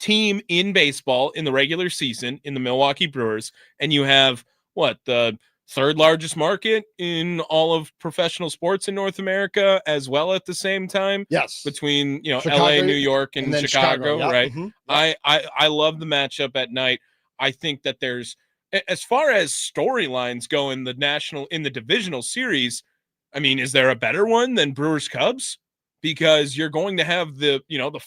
team in baseball in the regular season in the Milwaukee Brewers, and you have the third largest market in all of professional sports in North America as well at the same time. Yes. Between, Chicago, LA, New York, and Chicago, right? Mm-hmm. I love the matchup at night. I think that there's, as far as storylines go in the divisional series, I mean, is there a better one than Brewers Cubs? Because you're going to have the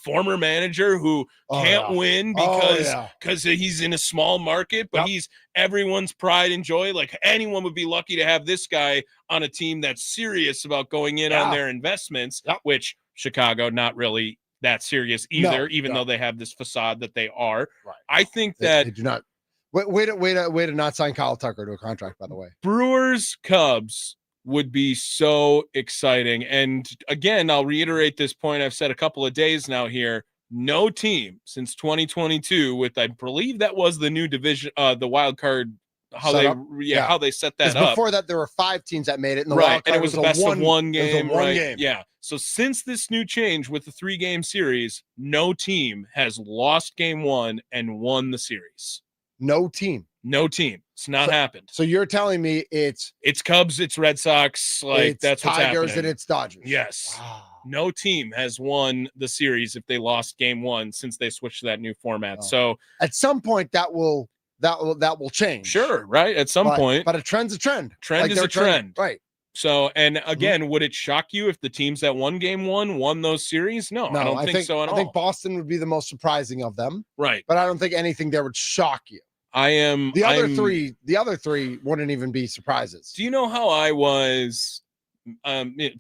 former manager who can't win because he's in a small market, but he's everyone's pride and joy. Like anyone would be lucky to have this guy on a team that's serious about going in on their investments, which Chicago not really that serious either, even though they have this facade that they are. Right. I think that they do not. Way to not sign Kyle Tucker to a contract, by the way. Brewers Cubs would be so exciting. And again, I'll reiterate this point I've said a couple of days now here. No team since 2022 with, I believe that was the new division, the wild card, how they set that up. Before that, there were 5 teams that made it. And the wild card and it was a best of one game, right? Game. Yeah. So since this new change with the 3-game series, no team has lost game 1 and won the series. No team. It's not happened. So you're telling me it's Cubs, it's Red Sox, it's that's what's Tigers happening. and it's Dodgers. Yes. Wow. No team has won the series if they lost game one since they switched to that new format. Oh. So at some point that will change. Sure, right? At some point. But a trend's a trend. Trend is a trend. Right. So, and again, would it shock you if the teams that won game one won those series? No, I don't think so at all. I think Boston would be the most surprising of them. Right. But I don't think anything there would shock you. The other three wouldn't even be surprises. Do you know how I was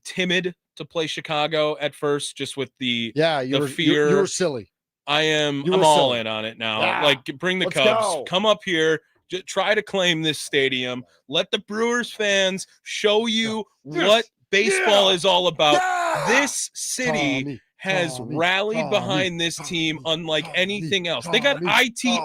timid to play Chicago at first, just with the fear? You were silly. I'm all in on it now. Yeah. Like, bring the Cubs. Come up here. Try to claim this stadium. Let the Brewers fans show you what baseball is all about. Yeah. This city has rallied behind this team unlike anything else. They got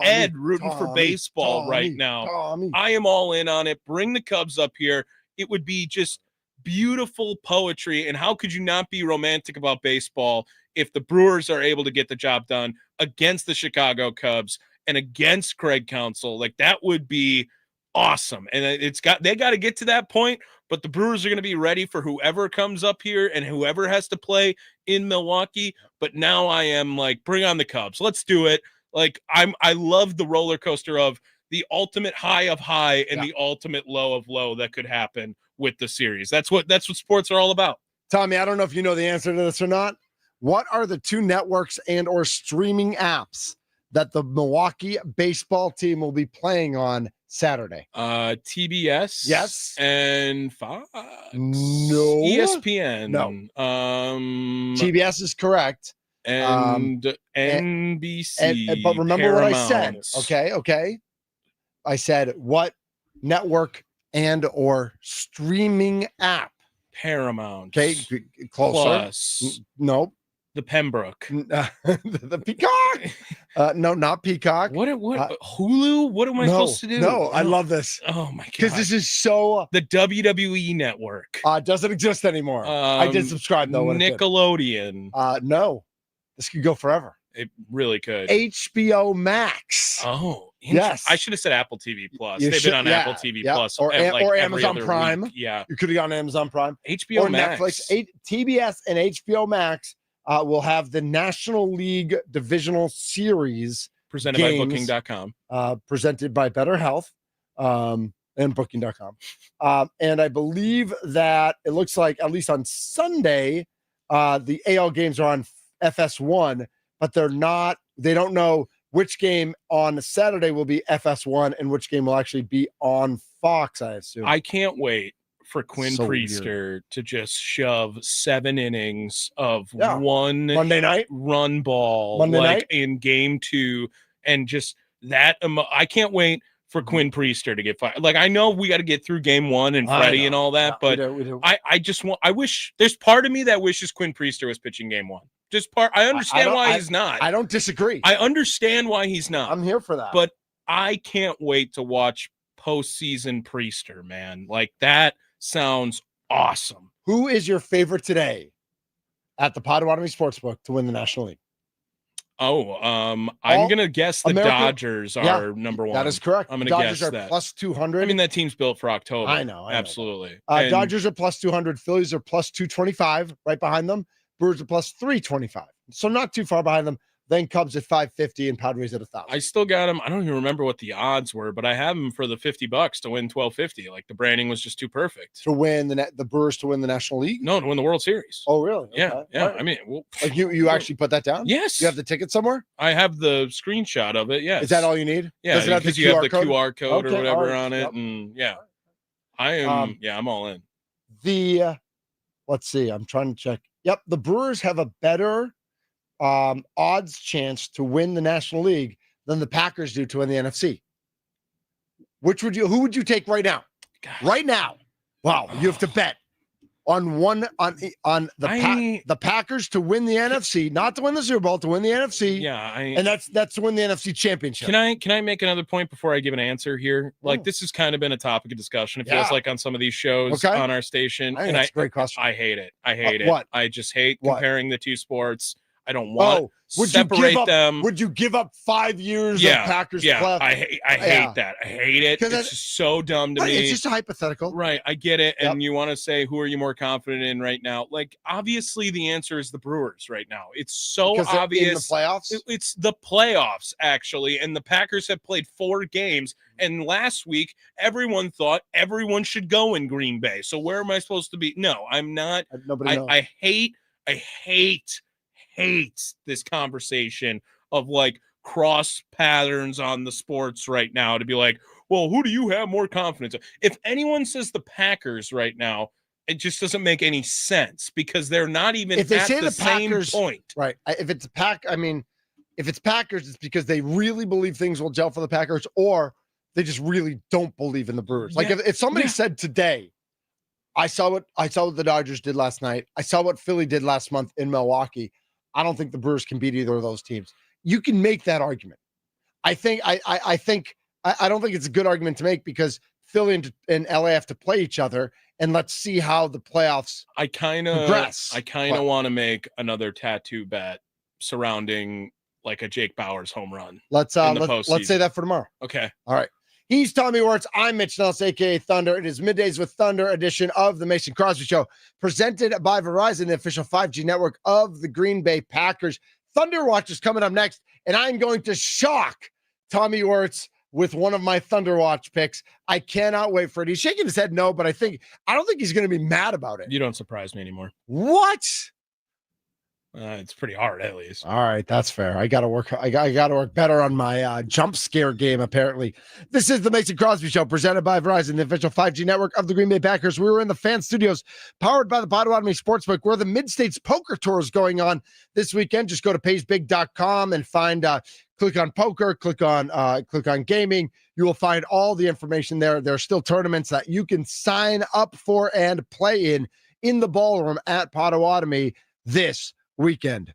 Ed rooting for baseball right now. I am all in on it. Bring the Cubs up here. It would be just beautiful poetry. And how could you not be romantic about baseball if the Brewers are able to get the job done against the Chicago Cubs and against Craig Counsell? Like, that would be awesome. And they got to get to that point, but the Brewers are going to be ready for whoever comes up here and whoever has to play in Milwaukee. But now I am like, bring on the Cubs. Let's do it. Like, I love the roller coaster of the ultimate high of high and the ultimate low of low that could happen with the series. That's what sports are all about. Tommy, I don't know if you know the answer to this or not. What are the two networks and or streaming apps that the Milwaukee baseball team will be playing on Saturday? TBS. Yes. And Fox. No. ESPN. No. TBS is correct. And NBC. But remember Paramount. what I said. Okay. I said what network and or streaming app? Paramount. Okay, closer. Plus. Nope. The Pembroke. The Peacock. No, not Peacock. What Hulu? What am I supposed to do? No, I love this. Oh my god. Because this is so the WWE network. Doesn't exist anymore. I did subscribe though. Nickelodeon. No. This could go forever. It really could. HBO Max. Oh, yes. I should have said Apple TV Plus. They've been on Apple TV Plus or Amazon Prime. Week. Yeah, you could have gone Amazon Prime, HBO or Max. Netflix. TBS and HBO Max will have the National League Divisional Series presented by Booking.com. Presented by Better Health and Booking.com. And I believe that it looks like at least on Sunday, the AL games are on FS1. But they don't know which game on Saturday will be FS1 and which game will actually be on Fox, I assume. I can't wait for Quinn Priester to just shove 7 innings of one Monday night run ball night in game 2. And just that, I can't wait for Quinn Priester to get fired. Like, I know we got to get through game 1 and Freddie and all that, but we do. I wish there's part of me that wishes Quinn Priester was pitching game 1. I understand why he's not. I don't disagree. I understand why he's not. I'm here for that. But I can't wait to watch postseason Priester, man. Like, that sounds awesome. Who is your favorite today at the Potawatomi Sportsbook to win the National League? I'm gonna guess the Dodgers are number 1. That is correct. I'm gonna Dodgers guess are that. plus 200. I mean, that team's built for October. I know. Absolutely. Dodgers are plus 200. Phillies are plus 225. Right behind them. Brewers are plus 325. So not too far behind them. Then Cubs at 550 and Padres at 1,000. I still got them. I don't even remember what the odds were, but I have them for the $50 to win 1250. Like, the branding was just too perfect. To win the Brewers to win the National League? No, to win the World Series. Oh, really? Yeah. Okay. Yeah. Right. I mean, like you actually put that down? Yes. You have the ticket somewhere? I have the screenshot of it. Yes. Is that all you need? Yeah. Because you have the QR code okay, or whatever right. on it. Yep. And yeah, I am. I'm all in. Let's see. I'm trying to check. Yep. The Brewers have a better odds chance to win the National League than the Packers do to win the NFC. Who would you take right now? Gosh. Right now. Wow. You have to bet on the Packers to win the NFC, not to win the Super Bowl, to win the NFC. Yeah. And that's to win the NFC Championship. Can I make another point before I give an answer here? Like, this has kind of been a topic of discussion. It feels like on some of these shows on our station. That's a great question. I hate it. I hate it. What? I just hate comparing the two sports. I don't want to separate them. Would you give up 5 years of Packers playoff? I hate that. I hate it. It's just so dumb to me. It's just a hypothetical. Right. I get it. And you want to say, who are you more confident in right now? Like, obviously, the answer is the Brewers right now. It's so obvious. In the playoffs? It's the playoffs, actually. And the Packers have played 4 games. And last week, everyone thought everyone should go in Green Bay. So where am I supposed to be? No, I'm not. Nobody knows. I hate this conversation of like cross patterns on the sports right now to be like, well, who do you have more confidence in? If anyone says the Packers right now, it just doesn't make any sense because they're not even if they at say the Packers, same point. Right. If it's Packers, it's because they really believe things will gel for the Packers, or they just really don't believe in the Brewers. Like if somebody said today, I saw what the Dodgers did last night. I saw what Philly did last month in Milwaukee. I don't think the Brewers can beat either of those teams. You can make that argument. I don't think it's a good argument to make because Philly and LA have to play each other, and let's see how the playoffs progress. I kind of want to make another tattoo bet surrounding like a Jake Bauers home run. Let's say that for tomorrow. Okay. All right. He's Tommy Wirtz. I'm Mitch Nellis, aka Thunder. It is Middays with Thunder edition of the Mason Crosby Show, presented by Verizon, the official 5G network of the Green Bay Packers. Thunder Watch is coming up next, and I'm going to shock Tommy Wirtz with one of my Thunder Watch picks. I cannot wait for it. He's shaking his head no, but I don't think he's going to be mad about it. You don't surprise me anymore. What? It's pretty hard, at least. All right, that's fair. I got to work better on my jump scare game, apparently. This is the Mason Crosby Show, presented by Verizon, the official 5G network of the Green Bay Packers. We were in the fan studios, powered by the Potawatomi Sportsbook, where the Mid-States Poker Tour is going on this weekend. Just go to paysbig.com and find, click on poker, click on gaming. You will find all the information there. There are still tournaments that you can sign up for and play in the ballroom at Potawatomi this weekend.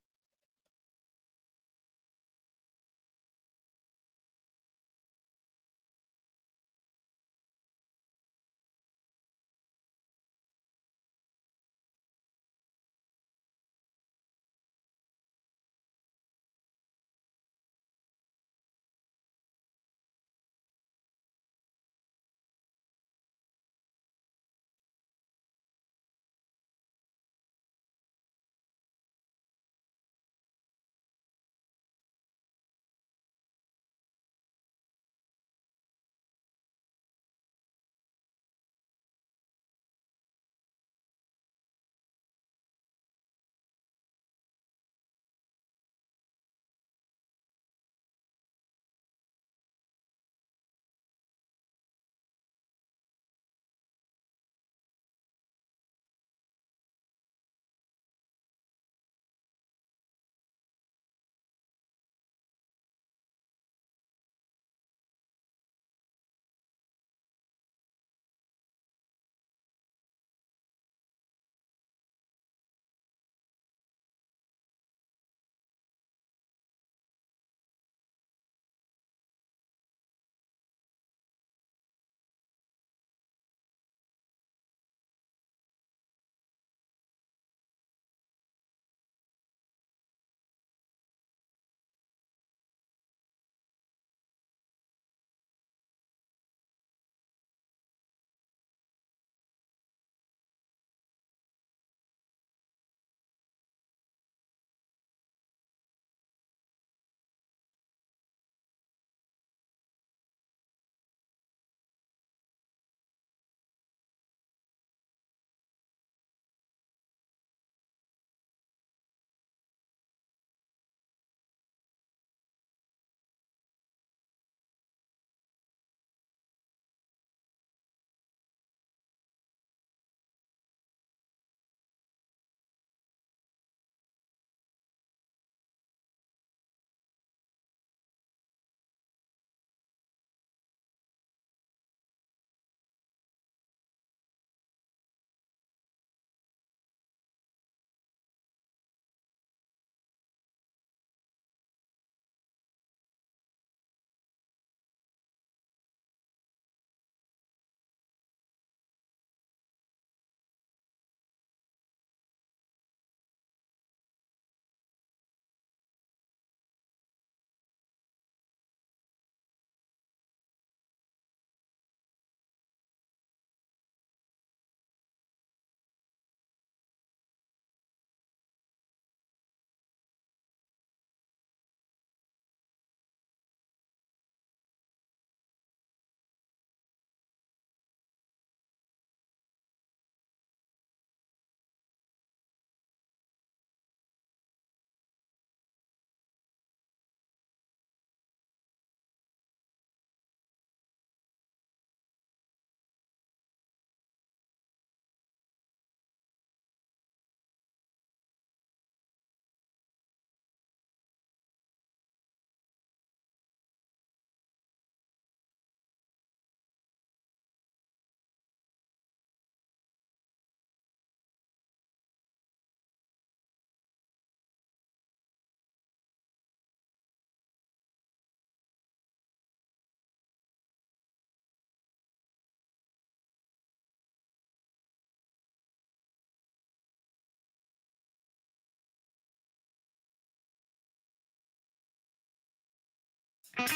This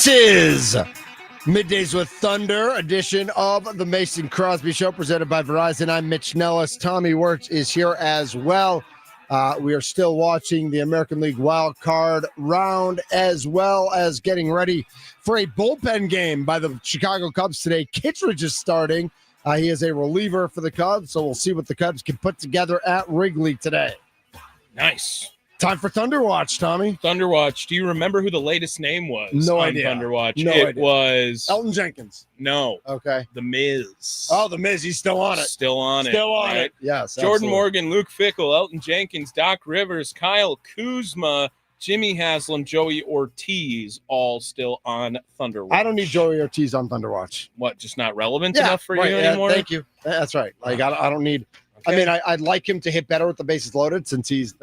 is Middays with Thunder edition of the Mason Crosby Show presented by Verizon. I'm Mitch Nellis. Tommy Wirtz is here as well. We are still watching the American League wild card round as well as getting ready for a bullpen game by the Chicago Cubs today. Kittredge is starting. He is a reliever for the Cubs, so we'll see what the Cubs can put together at Wrigley today. Nice. Time for Thunder Watch, Tommy. Thunder Watch. Do you remember who the latest name was? No on idea. Thunder Watch. No it idea. was Elton Jenkins. No. Okay. The Miz. Oh, the Miz. He's still on it. Still on Still it. on it. Yes. Jordan absolutely. Morgan, Luke Fickell, Elton Jenkins, Doc Rivers, Kyle Kuzma, Jimmy Haslam, Joey Ortiz, all still on Thunder Watch. I don't need Joey Ortiz on Thunder Watch. What? Just not relevant enough for right, you anymore? Thank you. That's right. Like I don't need. I mean, I'd like him to hit better with the bases loaded since he's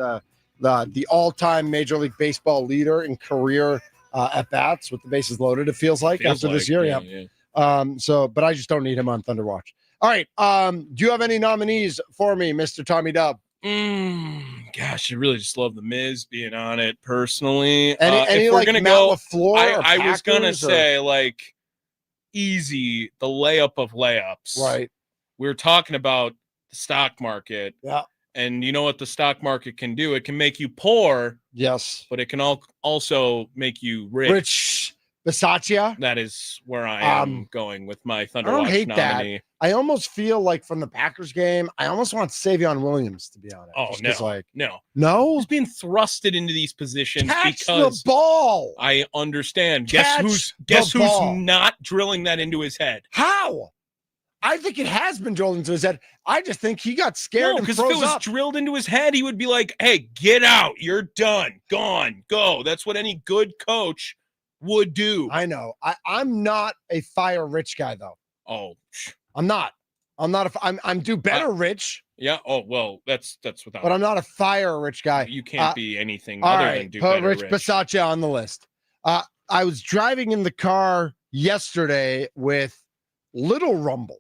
the all-time Major League Baseball leader in career at bats with the bases loaded. It feels like after this year. Yeah. But I just don't need him on Thunder Watch. All right. Do you have any nominees for me, Mr. Tommy Dub? Gosh, I really just love the Miz being on it personally. Any if we're like gonna Matt go, LaFleur or I was gonna Packers or- say like easy, the layup of layups. Right. We were talking about the stock market. Yeah. And you know what the stock market can do? It can make you poor. Yes. But it can also make you Rich Bisaccia. That is where I am going with my Thunder I don't Watch hate nominee. that. I almost feel like from the Packers game, I almost want Savion Williams to be on it. Oh, Just no. 'cause, like, no. He's being thrusted into these positions catch because the ball. I understand. Catch Guess the who's ball. not drilling that into his head? How? I think it has been drilled into his head. I just think he got scared No, and because if froze it was up. drilled into his head, he would be like, hey, get out. You're done. Gone. Go. That's what any good coach would do. I know. I'm not a fire rich guy though. Oh, I'm not. I'm do better rich. Yeah. Oh, well, that's without. But I'm not a fire rich guy. You can't be anything all other right, than do put better. Rich Bisaccia on the list. I was driving in the car yesterday with Little Rumble.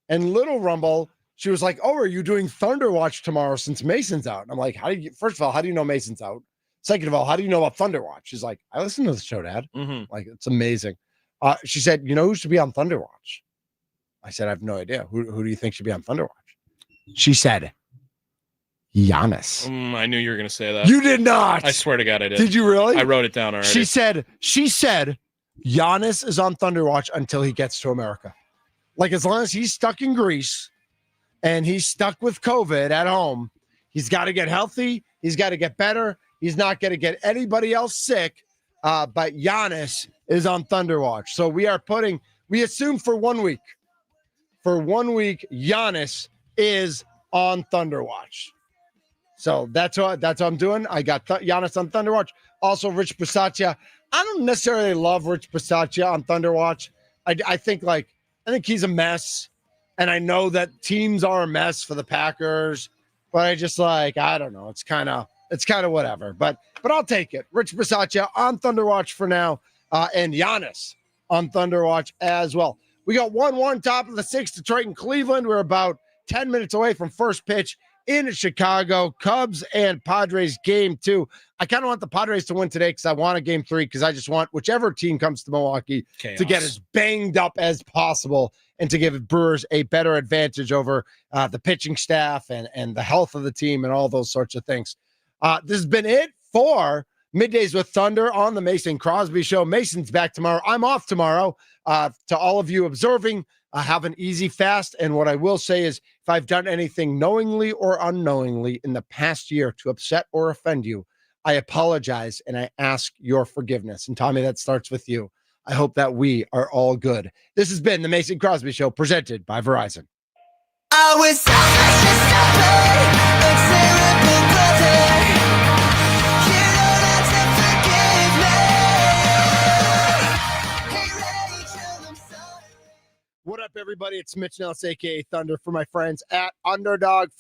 And Little Rumble, she was like, oh, are you doing Thunder Watch tomorrow since Mason's out? And I'm like, first of all, how do you know Mason's out? Second of all, how do you know about Thunder Watch? She's like, I listen to the show, Dad. Mm-hmm. Like, it's amazing. She said, you know who should be on Thunder Watch? I said, I have no idea. Who do you think should be on Thunder Watch? She said, Giannis. I knew you were going to say that. You did not. I swear to God, I did. Did you really? I wrote it down already. She said, Giannis is on Thunder Watch until he gets to America. Like, as long as he's stuck in Greece and he's stuck with COVID at home, he's got to get healthy. He's got to get better. He's not going to get anybody else sick. But Giannis is on Thunder Watch. So we assume for 1 week. For 1 week, Giannis is on Thunder Watch. So that's what I'm doing. I got Giannis on Thunder Watch. Also, Rich Bisaccia. I don't necessarily love Rich Bisaccia on Thunder Watch. I think he's a mess. And I know that teams are a mess for the Packers, but I just I don't know. It's kind of whatever. But I'll take it. Rich Bisaccia on Thunder Watch for now, and Giannis on Thunder Watch as well. We got 1-1 top of the sixth, Detroit and Cleveland. We're about 10 minutes away from first pitch in Chicago. Cubs and Padres game 2. I kind of want the Padres to win today because I want a game 3 because I just want whichever team comes to Milwaukee to get as banged up as possible and to give Brewers a better advantage over the pitching staff and the health of the team and all those sorts of things. This has been it for Middays with Thunder on the Mason Crosby Show. Mason's back tomorrow. I'm off tomorrow. To all of you observing, have an easy fast. And what I will say is if I've done anything knowingly or unknowingly in the past year to upset or offend you, I apologize and I ask your forgiveness. And Tommy, that starts with you. I hope that we are all good. This has been the Mason Crosby Show presented by Verizon. I was What up, everybody? It's Mitch Nellis, a.k.a. Thunder, for my friends at Underdog